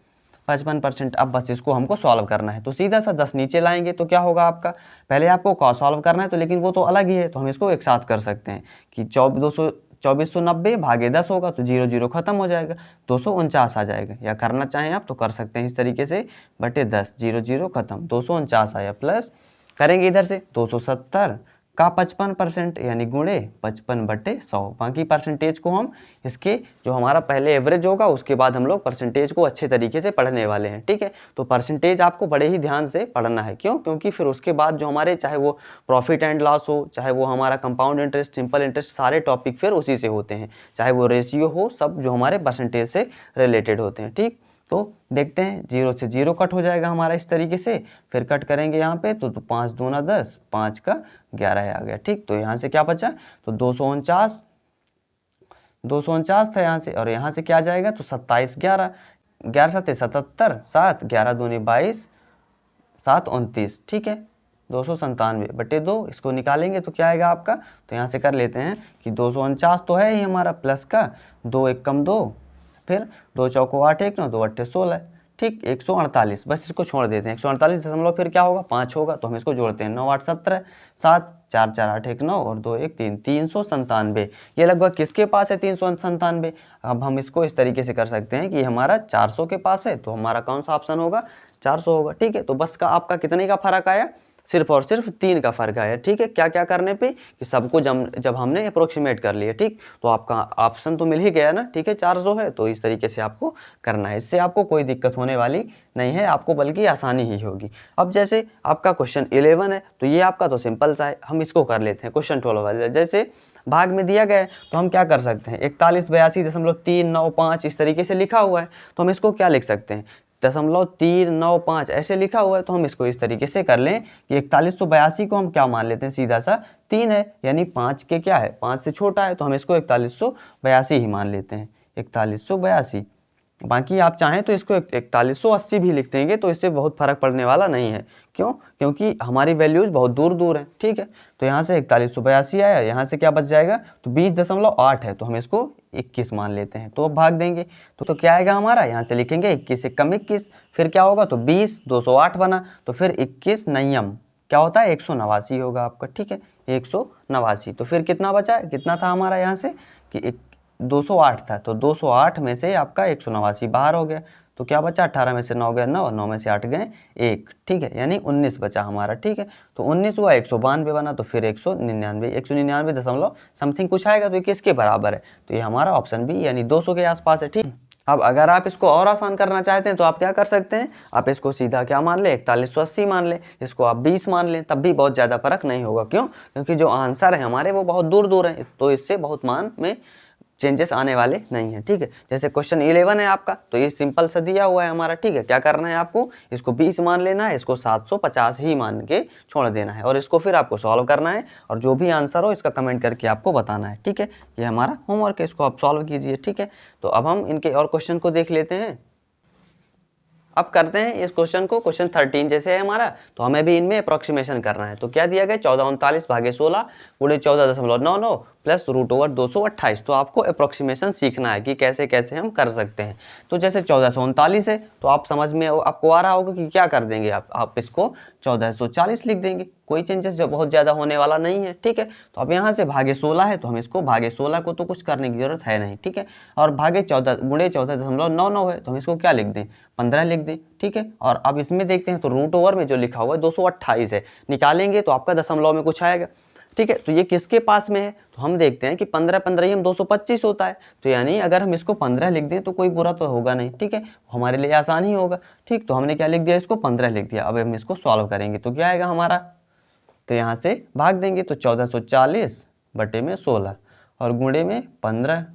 55%। अब बस इसको हमको सॉल्व करना है, तो सीधा सा 10 नीचे लाएंगे तो क्या होगा आपका, पहले आपको सॉल्व करना है तो, लेकिन वो तो अलग ही है, तो हम इसको एक साथ कर सकते हैं कि 2490 भागे 10 होगा तो 0 0 खत्म हो जाएगा, 249 आ जाएगा। या करना चाहें आप तो कर सकते हैं इस तरीके से, बटे 10, 0 0 खत्म, 249 आया, प्लस करेंगे इधर से 270 का 55% यानी गुणे 55/100। बाकी परसेंटेज को हम इसके जो हमारा पहले एवरेज होगा उसके बाद हम लोग परसेंटेज को अच्छे तरीके से पढ़ने वाले हैं। ठीक है, तो परसेंटेज आपको बड़े ही ध्यान से पढ़ना है। क्यों, क्योंकि फिर उसके बाद जो हमारे चाहे वो प्रॉफिट एंड लॉस हो, चाहे वो हमारा कंपाउंड इंटरेस्ट, सिंपल इंटरेस्ट, सारे टॉपिक फिर उसी से होते हैं, चाहे वो रेशियो हो, सब जो हमारे परसेंटेज से रिलेटेड होते हैं। ठीक, तो देखते हैं, 0 से 0 कट हो जाएगा हमारा इस तरीके से, फिर कट करेंगे यहाँ पे तो 5 दूना 10, 5 का 11 आ गया। ठीक, तो यहाँ से क्या बचा, तो 249 था यहाँ से, और यहाँ से क्या जाएगा तो 27 11, 11 7 77, 7 11 दूनी 22, 7 29। ठीक है, 297/2, इसको निकालेंगे तो क्या आएगा आपका, तो यहाँ से कर लेते हैं कि 249 तो है ही हमारा, प्लस का 2 1 कम 2, फिर 2 चौको 8 1 9, 2 8 16। ठीक, 148, बस इसको छोड़ देते हैं, 148 दशमलव फिर क्या होगा 5 होगा, तो हम इसको जोड़ते हैं, 9 8 17, 7 4 4 8 1 9 और 2 1 3, 397। ये लगभग किसके पास है 397। अब हम इसको इस तरीके से कर सकते हैं कि हमारा 400 के पास है, तो हमारा कौन सा ऑप्शन होगा, 400 होगा। ठीक है, तो बस का आपका कितने का फर्क आया, सिर्फ और सिर्फ 3 का फर्क आया। ठीक है, क्या क्या करने पे कि सबको जब हमने अप्रोक्सीमेट कर लिया। ठीक, तो आपका ऑप्शन तो मिल ही गया ना। ठीक है, 400 है, तो इस तरीके से आपको करना है, इससे आपको कोई दिक्कत होने वाली नहीं है, आपको बल्कि आसानी ही होगी। अब जैसे आपका क्वेश्चन 11 है, तो ये आपका तो सिंपल सा है, हम इसको कर लेते हैं क्वेश्चन 12 वाले। जैसे भाग में दिया गया है तो हम क्या कर सकते हैं, 4182.395 इस तरीके से लिखा हुआ है, तो हम इसको क्या लिख सकते हैं, 0.395 ऐसे लिखा हुआ है, तो हम इसको इस तरीके से कर लें कि 4182 को हम क्या मान लेते हैं, सीधा सा 3 है, यानी 5 के क्या है, 5 से छोटा है, तो हम इसको 4182 ही मान लेते हैं, 4182। बाकी आप चाहें तो इसको 4180 भी लिख देंगे, तो इससे बहुत फर्क पड़ने वाला नहीं है। क्यों, क्योंकि हमारी वैल्यूज बहुत दूर दूर हैं। ठीक है, तो यहाँ से 4182 आया, यहाँ से क्या बच जाएगा, तो 20.8 है, तो हम इसको 21 मान लेते हैं। तो अब भाग देंगे तो क्या आएगा हमारा, यहाँ से लिखेंगे 21 एकम 21, फिर क्या होगा, तो 20 208 बना, तो फिर 21 नयम क्या होता है 189 होगा आपका। ठीक है, 189, तो फिर कितना बचा, कितना था हमारा यहाँ से कि 208 था, तो 208 में से आपका 189 बाहर हो गया, तो क्या बचा, 18 में से 9 गए 9, 9 में से 8 गए 1, ठीक है, यानी 19 बचा हमारा, ठीक है। तो 19 हुआ, 192 बना, तो फिर 199, 199 दशमलव समथिंग कुछ आएगा, तो ये किसके बराबर है, तो ये हमारा ऑप्शन बी यानी 200 के आसपास है, ठीक। अब अगर आप इसको और आसान करना चाहते हैं तो आप क्या कर सकते हैं, आप इसको सीधा क्या मान लें, 4180 मान लें, इसको आप 20 मान लें, तब भी बहुत ज़्यादा फर्क नहीं होगा। क्यों, क्योंकि जो आंसर है हमारे वो बहुत दूर दूर है, तो इससे बहुत मान में चेंजेस आने वाले नहीं है, ठीक है। जैसे क्वेश्चन 11 है आपका, तो ये सिंपल सा दिया हुआ है हमारा, ठीक है। क्या करना है आपको, इसको 20 मान लेना है, इसको 750 ही मान के छोड़ देना है, और इसको फिर आपको सॉल्व करना है, और जो भी आंसर हो इसका कमेंट करके आपको बताना है, ठीक है। ये हमारा होमवर्क है, इसको आप सॉल्व कीजिए, ठीक है। तो अब हम इनके और क्वेश्चन को देख लेते हैं। अब करते हैं इस क्वेश्चन को, क्वेश्चन 13 जैसे है हमारा, तो हमें भी इनमें अप्रोक्सीमेशन करना है। तो क्या दिया गया, 1439 भागे 16 गुणे 14.99 प्लस √228। तो आपको अप्रोक्सीमेशन सीखना है कि कैसे कैसे हम कर सकते हैं। तो जैसे 1439 है, तो आप समझ में आपको आ रहा होगा कि क्या कर देंगे आप इसको 1440 लिख देंगे, कोई चेंजेस जो बहुत ज़्यादा होने वाला नहीं है, ठीक है। तो अब यहाँ से भागे 16 है, तो हम इसको भागे 16 को तो कुछ करने की जरूरत है नहीं, ठीक है। और भागे 14 गुणे 14.99 है, तो हम इसको क्या लिख दें, 15 लिख दें, ठीक है। और अब इसमें देखते हैं, तो रूट ओवर में जो लिखा हुआ है 228 है, निकालेंगे तो आपका दशमलव में कुछ आएगा, ठीक है। तो ये किसके पास में है, तो हम देखते हैं कि 15 15 ही हम 225 होता है, तो यानी अगर हम इसको 15 लिख दें तो कोई बुरा तो होगा नहीं, ठीक है, हमारे लिए आसान ही होगा, ठीक। तो हमने क्या लिख दिया, इसको 15 लिख दिया। अब हम इसको सॉल्व करेंगे तो क्या आएगा हमारा, तो यहाँ से भाग देंगे, तो 1440 बटे में 16 और गुणे में 15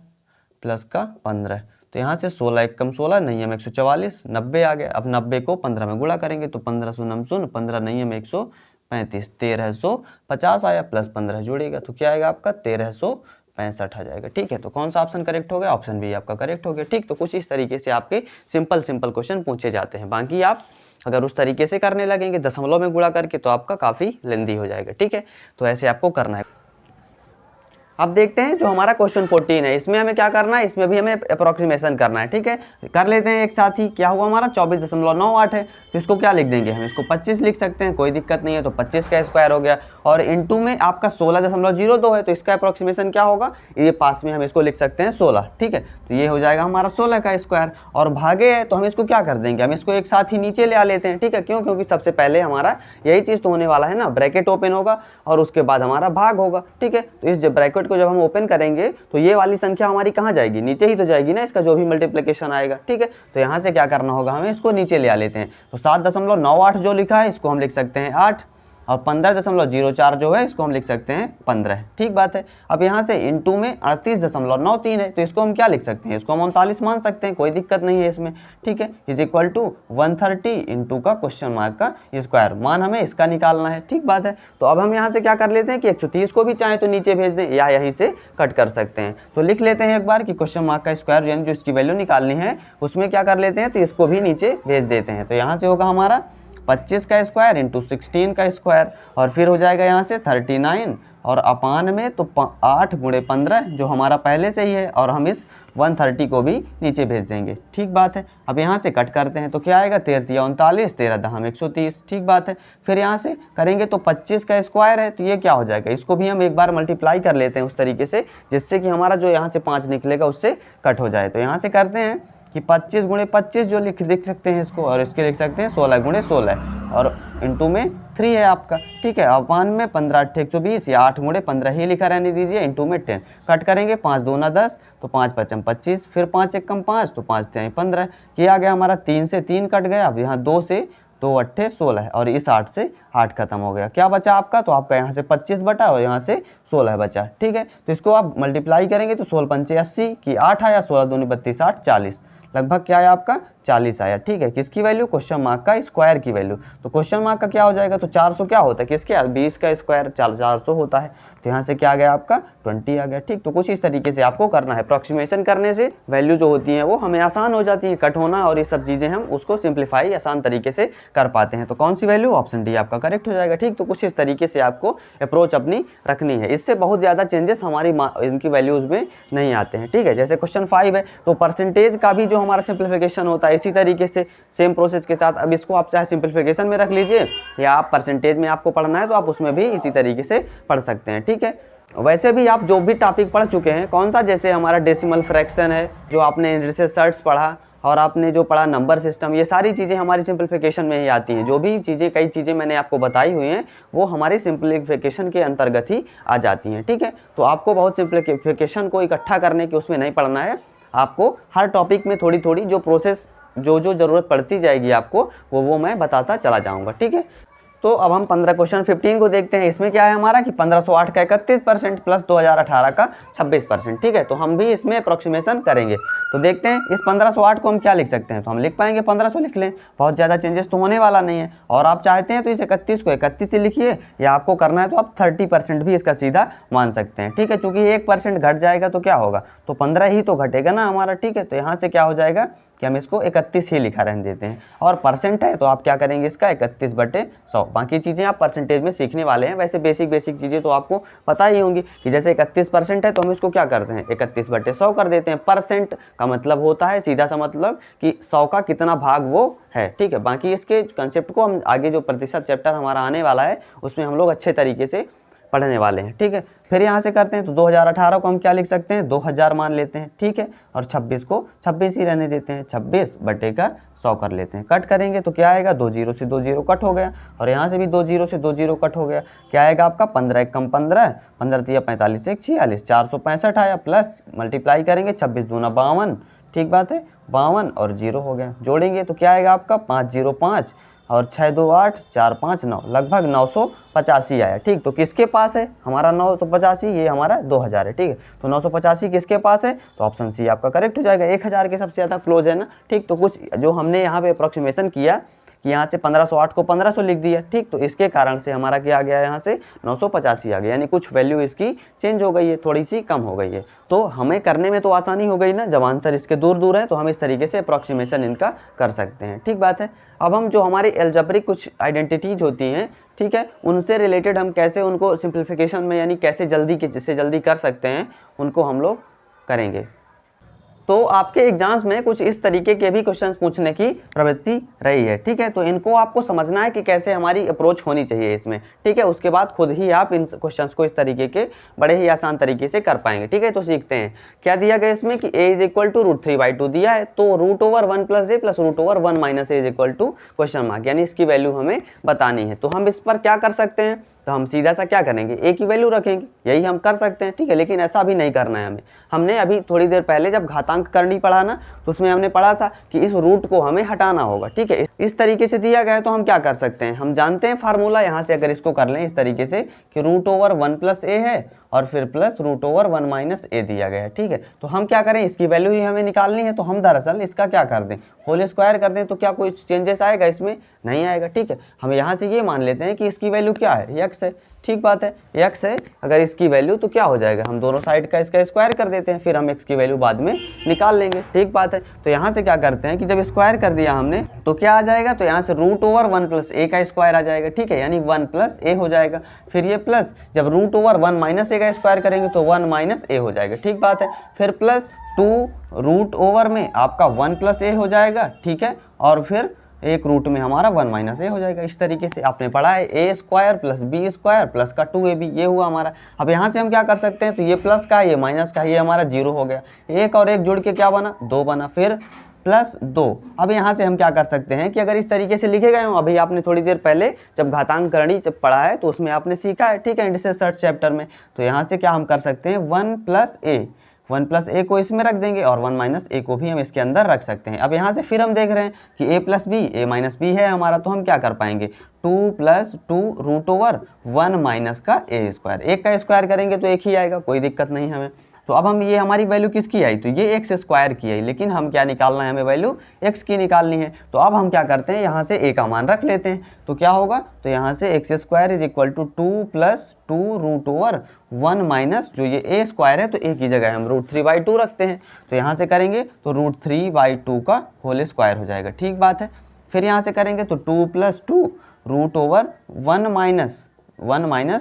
प्लस का 15, तो यहाँ से 16 एक कम 16 नहीं हम 144, 90 आ गया। अब 90 को 15 में गुणा करेंगे तो 15 शून्य शून्य, 15 नहीं हम 135, 1350 आया, प्लस 15 जोड़ेगा तो क्या आएगा आपका 1365 आ जाएगा, ठीक है। तो कौन सा ऑप्शन करेक्ट हो गया, ऑप्शन बी आपका करेक्ट हो गया, ठीक। तो कुछ इस तरीके से आपके सिंपल क्वेश्चन पूछे जाते हैं। बाकी आप अगर उस तरीके से करने लगेंगे दशमलव में गुणा करके तो आपका काफ़ी लेंदी हो जाएगा, ठीक है। तो ऐसे आपको करना है। अब देखते हैं जो हमारा क्वेश्चन 14 है, इसमें हमें क्या करना है, इसमें भी हमें अप्रोक्सीमेशन करना है, ठीक है। कर लेते हैं एक साथ ही। क्या हुआ हमारा 24.98 है, तो इसको क्या लिख देंगे, हम इसको 25 लिख सकते हैं, कोई दिक्कत नहीं है। तो 25 का स्क्वायर हो गया, और इनटू में आपका 16.02 है, तो इसका अप्रोक्सीमेशन क्या होगा, ये पास में हम इसको लिख सकते हैं 16, ठीक है। तो ये हो जाएगा हमारा 16 का स्क्वायर, और भागे है तो हम इसको क्या कर देंगे, हम इसको एक साथ ही नीचे ले आ लेते हैं, ठीक है। क्यों, क्योंकि सबसे पहले हमारा यही चीज़ तो होने वाला है ना, ब्रैकेट ओपन होगा और उसके बाद हमारा भाग होगा, ठीक है। तो इस ब्रैकेट को जब हम ओपन करेंगे तो ये वाली संख्या हमारी कहाँ जाएगी, नीचे ही तो जाएगी ना, इसका जो भी मल्टीप्लिकेशन आएगा, ठीक है। तो यहाँ से क्या करना होगा, हमें इसको नीचे ले आ लेते हैं। तो 7.98 जो लिखा है इसको हम लिख सकते हैं 8, और 15.04 जो है इसको हम लिख सकते हैं 15, ठीक बात है। अब यहाँ से इनटू में 38.93 है, तो इसको हम क्या लिख सकते हैं, इसको हम 39 मान सकते हैं, कोई दिक्कत नहीं है इसमें, ठीक है। इज इक्वल टू 130 इंटू का क्वेश्चन मार्क का स्क्वायर, मान हमें इसका निकालना है, ठीक बात है। तो अब हम यहाँ से क्या कर लेते हैं कि 130 को भी चाहे तो नीचे भेज दें या यहीं से कट कर सकते हैं। तो लिख लेते हैं एक बार कि क्वेश्चन मार्क का स्क्वायर यानी जो इसकी वैल्यू निकालनी है उसमें क्या कर लेते हैं, तो इसको भी नीचे भेज देते हैं। तो यहाँ से होगा हमारा 25 का स्क्वायर इंटू 16 का स्क्वायर, और फिर हो जाएगा यहाँ से 39 और अपान में तो 8 गुणे 15 जो हमारा पहले से ही है, और हम इस 130 को भी नीचे भेज देंगे, ठीक बात है। अब यहाँ से कट करते हैं तो क्या आएगा, 13 39, 13 दहम 130, ठीक बात है। फिर यहाँ से करेंगे तो 25 का स्क्वायर है, तो ये क्या हो जाएगा, इसको भी हम एक बार मल्टीप्लाई कर लेते हैं उस तरीके से जिससे कि हमारा जो यहाँ से 5 निकलेगा उससे कट हो जाए। तो यहाँ से करते हैं कि 25 गुणे 25 जो लिख सकते हैं इसको, और इसके लिख सकते हैं 16 गुणे 16, और इंटू में 3 है आपका, ठीक है। अपान में 15 8 120 या 8 गुणे 15 ही लिखा रहने दीजिए, इंटू में 10, कट करेंगे 5 दूना 10, तो 5 5 25, फिर 5 1 कम 5, तो 5 3 15, ये आ गया हमारा 3 से 3 कट गया। अब यहाँ 2 से 2 8 16 और इस 8 से 8 खत्म हो गया, क्या बचा आपका, तो आपका यहाँ से 25 बटा और यहाँ से 16 बचा, ठीक है। तो इसको आप मल्टीप्लाई करेंगे तो 16 पंचे 80 की 8 आया, 16 दूनी 32 8 40, लगभग क्या आया आपका 40 आया, ठीक है। किसकी वैल्यू, क्वेश्चन मार्क का स्क्वायर की वैल्यू। तो क्वेश्चन मार्क का क्या हो जाएगा, तो 400 क्या होता है, किसके 20 का स्क्वायर 400 होता है, तो यहाँ से क्या आ गया आपका 20 आ गया, ठीक। तो कुछ इस तरीके से आपको करना है। अप्रोक्सीमेशन करने से वैल्यू जो होती हैं वो हमें आसान हो जाती है, कट होना और ये सब चीज़ें हम उसको सिंप्लीफाई आसान तरीके से कर पाते हैं। तो कौन सी वैल्यू, ऑप्शन डी आपका करेक्ट हो जाएगा, ठीक। तो कुछ इस तरीके से आपको अप्रोच अपनी रखनी है, इससे बहुत ज़्यादा चेंजेस हमारी इनकी वैल्यूज़ में नहीं आते हैं, ठीक है। जैसे क्वेश्चन 5 है तो परसेंटेज का भी जो हमारा सिंप्लीफिकेशन होता है इसी तरीके से सेम प्रोसेस के साथ। अब इसको आप चाहे सिंप्लीफिकेशन में रख लीजिए या आप परसेंटेज में आपको पढ़ना है तो आप उसमें भी इसी तरीके से पढ़ सकते हैं, ठीक है। वैसे भी आप जो भी टॉपिक पढ़ चुके हैं, कौन सा, जैसे हमारा डेसिमल फ्रैक्शन है जो आपने रिसेस सर्ट्स पढ़ा, और आपने जो पढ़ा नंबर सिस्टम, ये सारी चीज़ें हमारी सिंपलीफिकेशन में ही आती हैं। जो भी चीज़ें, कई चीज़ें मैंने आपको बताई हुई हैं वो हमारी सिंपलीफिकेशन के अंतर्गत ही आ जाती हैं, ठीक है। तो आपको बहुत सिंपलीफिकेशन को इकट्ठा करने के उसमें नहीं पढ़ना है, आपको हर टॉपिक में थोड़ी थोड़ी जो प्रोसेस जो ज़रूरत पड़ती जाएगी आपको वो मैं बताता चला जाऊँगा, ठीक है। तो अब हम 15 क्वेश्चन 15 को देखते हैं। इसमें क्या है हमारा कि 1508 का 31% प्लस 2018 का 26%, ठीक है। तो हम भी इसमें अप्रोक्सीमेशन करेंगे। तो देखते हैं इस 1508 को हम क्या लिख सकते हैं। तो हम लिख पाएंगे 1500 लिख लें, बहुत ज़्यादा चेंजेस तो होने वाला नहीं है। और आप चाहते हैं तो इस 31 को 31 से लिखिए, या आपको करना है तो आप 30% भी इसका सीधा मान सकते हैं, ठीक है। चूँकि 1% घट जाएगा तो क्या होगा, तो 15 ही तो घटेगा ना हमारा, ठीक है। तो यहाँ से क्या हो जाएगा कि हम इसको 31 ही लिखा रहने देते हैं। और परसेंट है तो आप क्या करेंगे इसका 31/100। बाकी चीज़ें आप परसेंटेज में सीखने वाले हैं। वैसे बेसिक चीज़ें तो आपको पता ही होंगी कि जैसे 31% है तो हम इसको क्या करते हैं 31/100 कर देते हैं। परसेंट का मतलब होता है सीधा सा मतलब कि 100 का कितना भाग वो है, ठीक है। बाकी इसके कंसेप्ट को हम आगे जो प्रतिशत चैप्टर हमारा आने वाला है उसमें हम लोग अच्छे तरीके से पढ़ने वाले हैं, ठीक है। फिर यहाँ से करते हैं तो 2018 को हम क्या लिख सकते हैं 2000 मान लेते हैं, ठीक है। और 26 को 26 ही रहने देते हैं, 26/100 कर लेते हैं। कट करेंगे तो क्या आएगा, 2 जीरो से 2 जीरो कट हो गया, और यहाँ से भी 2 जीरो से 2 जीरो कट हो गया। क्या आएगा आपका 15 एक कम 15, 15 तिया 45 एक 46, 465 आया। प्लस मल्टीप्लाई करेंगे 26 दूना 52, ठीक बात है 52 और 0 हो गया। जोड़ेंगे तो क्या आएगा आपका 505 और 6 2 8 4 5 9, लगभग 985 आया, ठीक। तो किसके पास है हमारा 985, ये हमारा 2000 है, ठीक है। तो 985 किसके पास है, तो ऑप्शन सी आपका करेक्ट हो जाएगा। 1000 के सबसे ज़्यादा क्लोज है ना, ठीक। तो कुछ जो हमने यहाँ पे अप्रोक्सीमेशन किया कि यहाँ से 1508 को 1500 लिख दिया, ठीक। तो इसके कारण से हमारा क्या आ गया, यहाँ से 985 आ गया, यानी कुछ वैल्यू इसकी चेंज हो गई है, थोड़ी सी कम हो गई है। तो हमें करने में तो आसानी हो गई ना, जब आंसर इसके दूर दूर है तो हम इस तरीके से अप्रोक्सीमेशन इनका कर सकते हैं, ठीक बात है। अब हम जो हमारी एल्जेब्रिक कुछ आइडेंटिटीज होती हैं, ठीक है, उनसे रिलेटेड हम कैसे उनको सिंप्लीफिकेशन में यानी कैसे जल्दी से जल्दी कर सकते हैं, उनको हम लोग करेंगे। तो आपके एग्जाम्स में कुछ इस तरीके के भी क्वेश्चंस पूछने की प्रवृत्ति रही है, ठीक है। तो इनको आपको समझना है कि कैसे हमारी अप्रोच होनी चाहिए इसमें, ठीक है। उसके बाद खुद ही आप इन क्वेश्चंस को इस तरीके के बड़े ही आसान तरीके से कर पाएंगे, ठीक है। तो सीखते हैं क्या दिया गया इसमें कि a = √3/2 दिया है, तो √1 + a + √1 - a = क्वेश्चन मार्क, यानी इसकी वैल्यू हमें बतानी है। तो हम इस पर क्या कर सकते हैं, तो हम सीधा सा क्या करेंगे a की वैल्यू रखेंगे, यही हम कर सकते हैं, ठीक है। लेकिन ऐसा भी नहीं करना है हमें। हमने अभी थोड़ी देर पहले जब घातांक करनी पढ़ा ना, तो उसमें हमने पढ़ा था कि इस रूट को हमें हटाना होगा, ठीक है। इस तरीके से दिया गया है तो हम क्या कर सकते हैं, हम जानते हैं फार्मूला, यहाँ से अगर इसको कर लें इस तरीके से कि √1 + a है और फिर प्लस √1 - a दिया गया है, ठीक है। तो हम क्या करें, इसकी वैल्यू ही हमें निकालनी है। तो हम दरअसल इसका क्या कर दें, होल स्क्वायर कर दें, तो क्या कोई चेंजेस आएगा इसमें, नहीं आएगा, ठीक है। हम यहाँ से ये मान लेते हैं कि इसकी वैल्यू क्या है, x है, ठीक बात है, x है। अगर इसकी वैल्यू तो क्या हो जाएगा, हम दोनों साइड का इसका स्क्वायर कर देते हैं, फिर हम x की वैल्यू बाद में निकाल लेंगे, ठीक बात है। तो यहाँ से क्या करते हैं कि जब स्क्वायर कर दिया हमने तो क्या आ जाएगा, तो यहाँ से √1 + a का स्क्वायर आ जाएगा, ठीक है, यानी 1 + a हो जाएगा। फिर ये प्लस जब √1 - a का स्क्वायर करेंगे तो 1 - a हो जाएगा, ठीक बात है। फिर प्लस 2 √, में आपका 1 + a हो जाएगा, ठीक है। और फिर एक रूट में हमारा 1 - a हो जाएगा। इस तरीके से आपने पढ़ा है a² + b² प्लस का 2ab, ये हुआ हमारा। अब यहाँ से हम क्या कर सकते हैं, तो ये प्लस का ये माइनस का, ये हमारा 0 हो गया। एक और एक जुड़ के क्या बना, 2 बना, फिर +2। अब यहाँ से हम क्या कर सकते हैं कि अगर इस तरीके से लिखे गए हों, अभी आपने थोड़ी देर पहले जब घातांक करणी जब पढ़ा है तो उसमें आपने सीखा है, ठीक है, इंडिसेस सर्च चैप्टर में। तो यहाँ से क्या हम कर सकते हैं 1 + a को इसमें रख देंगे और 1 - a को भी हम इसके अंदर रख सकते हैं। अब यहाँ से फिर हम देख रहे हैं कि a + b, a - b है हमारा, तो हम क्या कर पाएंगे 2 + 2 √1 - का a², एक का स्क्वायर करेंगे तो एक ही आएगा, कोई दिक्कत नहीं हमें। तो अब हम ये हमारी वैल्यू किसकी आई, तो ये x² की आई, लेकिन हम क्या निकालना है, हमें वैल्यू x की निकालनी है। तो अब हम क्या करते हैं, यहाँ से a का मान रख लेते हैं, तो क्या होगा, तो यहाँ से x² = 2 + 2 √1 - जो ये a² है तो a की जगह हम √3/2 रखते हैं। तो यहाँ से करेंगे तो √3/2 का होल स्क्वायर हो जाएगा, ठीक बात है। फिर यहाँ से करेंगे तो 2 + 2 √1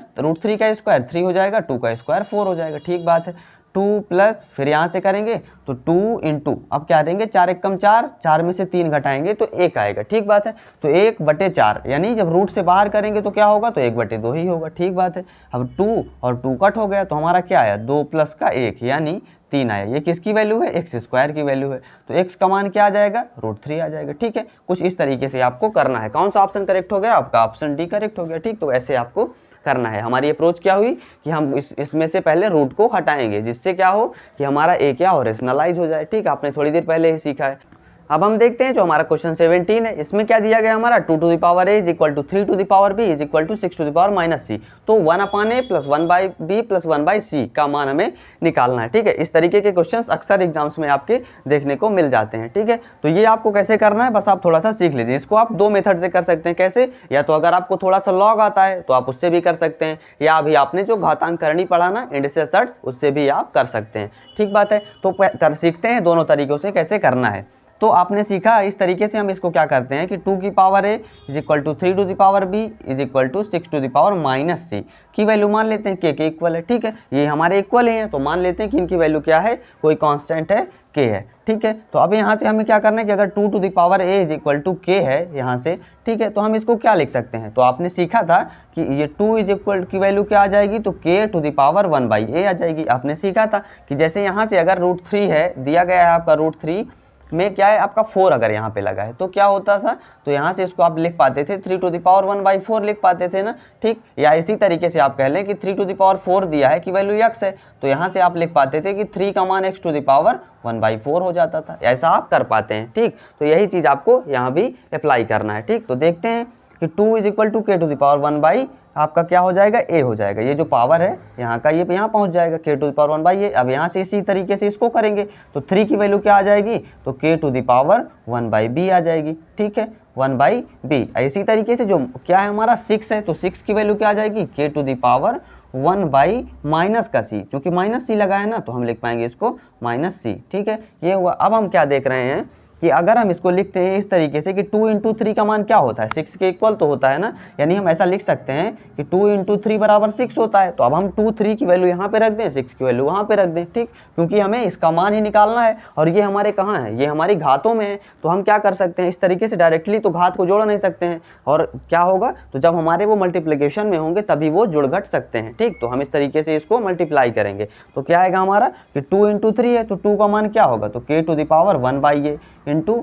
- √3 का स्क्वायर 3 हो जाएगा, 2 का स्क्वायर 4 हो जाएगा, ठीक बात है। 2 प्लस फिर यहाँ से करेंगे तो 2 इंटू, अब क्या देंगे 4 एक कम 4, 4 में से 3 घटाएंगे तो 1 आएगा, ठीक बात है। तो 1/4 यानी जब रूट से बाहर करेंगे तो क्या होगा, तो 1/2 ही होगा, ठीक बात है। अब 2 और 2 कट हो गया तो हमारा क्या आया, 2 प्लस का 1 यानी 3 आया। ये किसकी वैल्यू है, एक्स स्क्वायर की वैल्यू है। तो एक्स का मान क्या आ जाएगा, √3 आ जाएगा, ठीक है। कुछ इस तरीके से आपको करना है। कौन सा ऑप्शन करेक्ट हो गया, आपका ऑप्शन डी करेक्ट हो गया, ठीक। तो ऐसे आपको करना है। हमारी अप्रोच क्या हुई कि हम इसमें से पहले रूट को हटाएंगे, जिससे क्या हो कि हमारा ए क्या हो, रेशनलाइज हो जाए, ठीक। आपने थोड़ी देर पहले ही सीखा है। अब हम देखते हैं जो हमारा क्वेश्चन 17 है, इसमें क्या दिया गया हमारा 2 to the power a = 3 to the power b = 6 to the power -c। तो 1/a + 1/b + 1/c का मान हमें निकालना है, ठीक है। इस तरीके के क्वेश्चंस अक्सर एग्जाम्स में आपके देखने को मिल जाते हैं, ठीक है। तो ये आपको कैसे करना है, बस आप थोड़ा सा सीख लीजिए। इसको आप 2 मेथड से कर सकते हैं। कैसे, या तो अगर आपको थोड़ा सा लॉग आता है तो आप उससे भी कर सकते हैं, या अभी आपने जो घातांक करनी पढ़ा ना इंडिसेस, उससे भी आप कर सकते हैं, ठीक बात है। तो सीखते हैं दोनों तरीकों से कैसे करना है। तो आपने सीखा इस तरीके से हम इसको क्या करते हैं कि 2 की power a = 3 to the power b = 6 to the power -c की वैल्यू मान लेते हैं k के इक्वल है, ठीक है। ये हमारे इक्वल हैं तो मान लेते हैं कि इनकी वैल्यू क्या है, कोई कांस्टेंट है k है, ठीक है। तो अब यहाँ से हमें क्या करना है कि अगर 2 to the power a = k है यहाँ से, ठीक है, तो हम इसको क्या लिख सकते हैं। तो आपने सीखा था कि ये 2 की वैल्यू क्या आ जाएगी, तो k to the power 1/a आ जाएगी। आपने सीखा था कि जैसे यहाँ से अगर √3 है दिया गया है आपका, √3 में क्या है आपका 4 अगर यहाँ पे लगा है तो क्या होता था, तो यहाँ से इसको आप लिख पाते थे 3 टू द पावर 1/4 लिख पाते थे ना, ठीक। या इसी तरीके से आप कह लें कि 3 टू द पावर 4 दिया है कि वैल्यू x है, तो यहाँ से आप लिख पाते थे कि 3 का मान x टू द पावर 1/4 हो जाता था। ऐसा आप कर पाते हैं, ठीक। तो यही चीज़ आपको यहाँ भी अप्लाई करना है, ठीक। तो देखते हैं कि 2 = k टू द पावर 1/ आपका क्या हो जाएगा, a हो जाएगा। ये जो पावर है यहाँ का ये यहाँ पहुँच जाएगा k to the power 1/a। अब यहाँ से इसी तरीके से इसको करेंगे तो 3 की वैल्यू क्या आ जाएगी, तो k to the power 1/b आ जाएगी, ठीक है, 1/b। इसी तरीके से जो क्या है हमारा 6 है, तो 6 की वैल्यू क्या आ जाएगी, k to the power 1/-c, चूँकि -c लगा है ना तो हम लिख पाएंगे इसको -c, ठीक है। ये हुआ। अब हम क्या देख रहे हैं कि अगर हम इसको लिखते हैं इस तरीके से कि 2 × 3 का मान क्या होता है, 6 के इक्वल तो होता है ना, यानी हम ऐसा लिख सकते हैं कि 2 × 3 = 6 होता है। तो अब हम 2 3 की वैल्यू यहाँ पे रख दें, 6 की वैल्यू वहाँ पे रख दें, ठीक, क्योंकि हमें इसका मान ही निकालना है और ये हमारे कहाँ है, ये हमारी घातों में है। तो हम क्या कर सकते हैं इस तरीके से डायरेक्टली तो घात को जोड़ नहीं सकते हैं, और क्या होगा, तो जब हमारे वो मल्टीप्लिकेशन में होंगे तभी वो जुड़ घट सकते हैं, ठीक। तो हम इस तरीके से इसको मल्टीप्लाई करेंगे तो क्या आएगा हमारा कि 2 × 3 है तो 2 का मान क्या होगा, तो k to the power 1/a into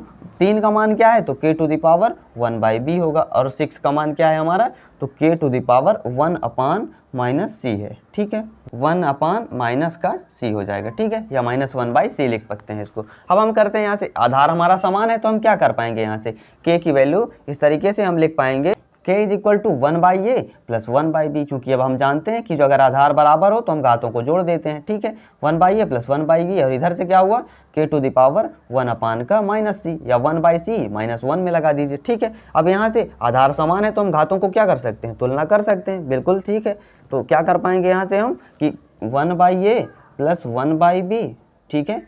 3 का मान क्या है, तो k to the power 1/b होगा, और 6 का मान क्या है हमारा, तो k to the power 1/-c है, ठीक है, 1/-c हो जाएगा, ठीक है, या -1/c लिख सकते हैं इसको। अब हम करते हैं यहाँ से आधार हमारा समान है तो हम क्या कर पाएंगे, यहाँ से k की वैल्यू इस तरीके से हम लिख पाएंगे k = 1/a + 1/b, चूँकि अब हम जानते हैं कि जो अगर आधार बराबर हो तो हम घातों को जोड़ देते हैं, ठीक है, 1/a + 1/b, और इधर से क्या हुआ k to the power 1/-c या 1/c -1 में लगा दीजिए, ठीक है। अब यहाँ से आधार समान है तो हम घातों को क्या कर सकते हैं, तुलना कर सकते हैं, बिल्कुल ठीक है। तो क्या कर पाएंगे यहाँ से हम कि 1/a + 1/b, ठीक है,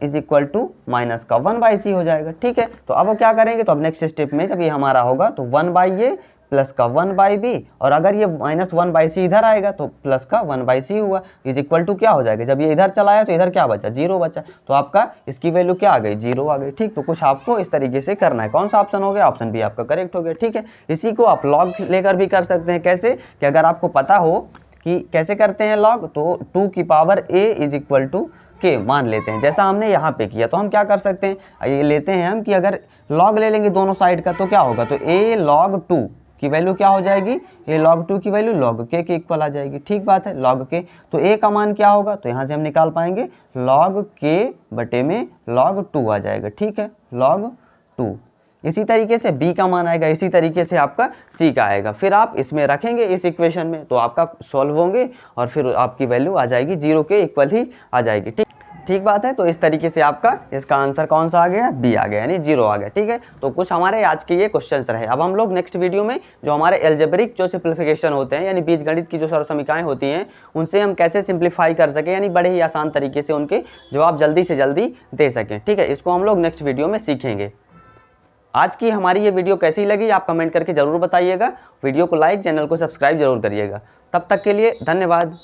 = माइनस का 1/c हो जाएगा, ठीक है। तो अब वो क्या करेंगे, तो अब नेक्स्ट स्टेप में जब ये हमारा होगा तो 1/a प्लस का 1/b, और अगर ये -1/c इधर आएगा तो प्लस का 1/c हुआ, = क्या हो जाएगा, जब ये इधर चला आया तो इधर क्या बचा, 0 बचा, तो आपका इसकी वैल्यू क्या आ गई, 0 आ गई, ठीक। तो कुछ आपको इस तरीके से करना है। कौन सा ऑप्शन हो गया, ऑप्शन बी आपका करेक्ट हो गया, ठीक है। इसी को आप लॉग लेकर भी कर सकते हैं। कैसे कि अगर आपको पता हो कि कैसे करते हैं लॉग, तो 2 की पावर a = k मान लेते हैं, जैसा हमने यहाँ पे किया। तो हम क्या कर सकते हैं, ये लेते हैं हम कि अगर लॉग ले लेंगे दोनों साइड का तो क्या होगा, तो a log 2 की वैल्यू क्या हो जाएगी, a log 2 की वैल्यू log k के इक्वल आ जाएगी, ठीक बात है, log k। तो a का मान क्या होगा, तो यहाँ से हम निकाल पाएंगे log k बटे में log 2 आ जाएगा, ठीक है, log 2। इसी तरीके से b का मान आएगा, इसी तरीके से आपका c का आएगा। फिर आप इसमें रखेंगे इस इक्वेशन में तो आपका सॉल्व होंगे और फिर आपकी वैल्यू आ जाएगी 0 के इक्वल ही आ जाएगी, ठीक, ठीक बात है। तो इस तरीके से आपका इसका आंसर कौन सा आ गया, बी आ गया, यानी 0 आ गया, ठीक है। तो कुछ हमारे आज के ये क्वेश्चंस रहे। अब हम लोग नेक्स्ट वीडियो में जो हमारे एल्जेब्रिक जो सिंप्लीफिकेशन होते हैं, यानी बीजगणित की जो सरसमीकाएं होती हैं, उनसे हम कैसे सिंप्लीफाई कर सकें, यानी बड़े ही आसान तरीके से उनके जवाब जल्दी से जल्दी दे सकें, ठीक है। इसको हम लोग नेक्स्ट वीडियो में सीखेंगे। आज की हमारी ये वीडियो कैसी लगी आप कमेंट करके ज़रूर बताइएगा। वीडियो को लाइक, चैनल को सब्सक्राइब जरूर करिएगा। तब तक के लिए धन्यवाद।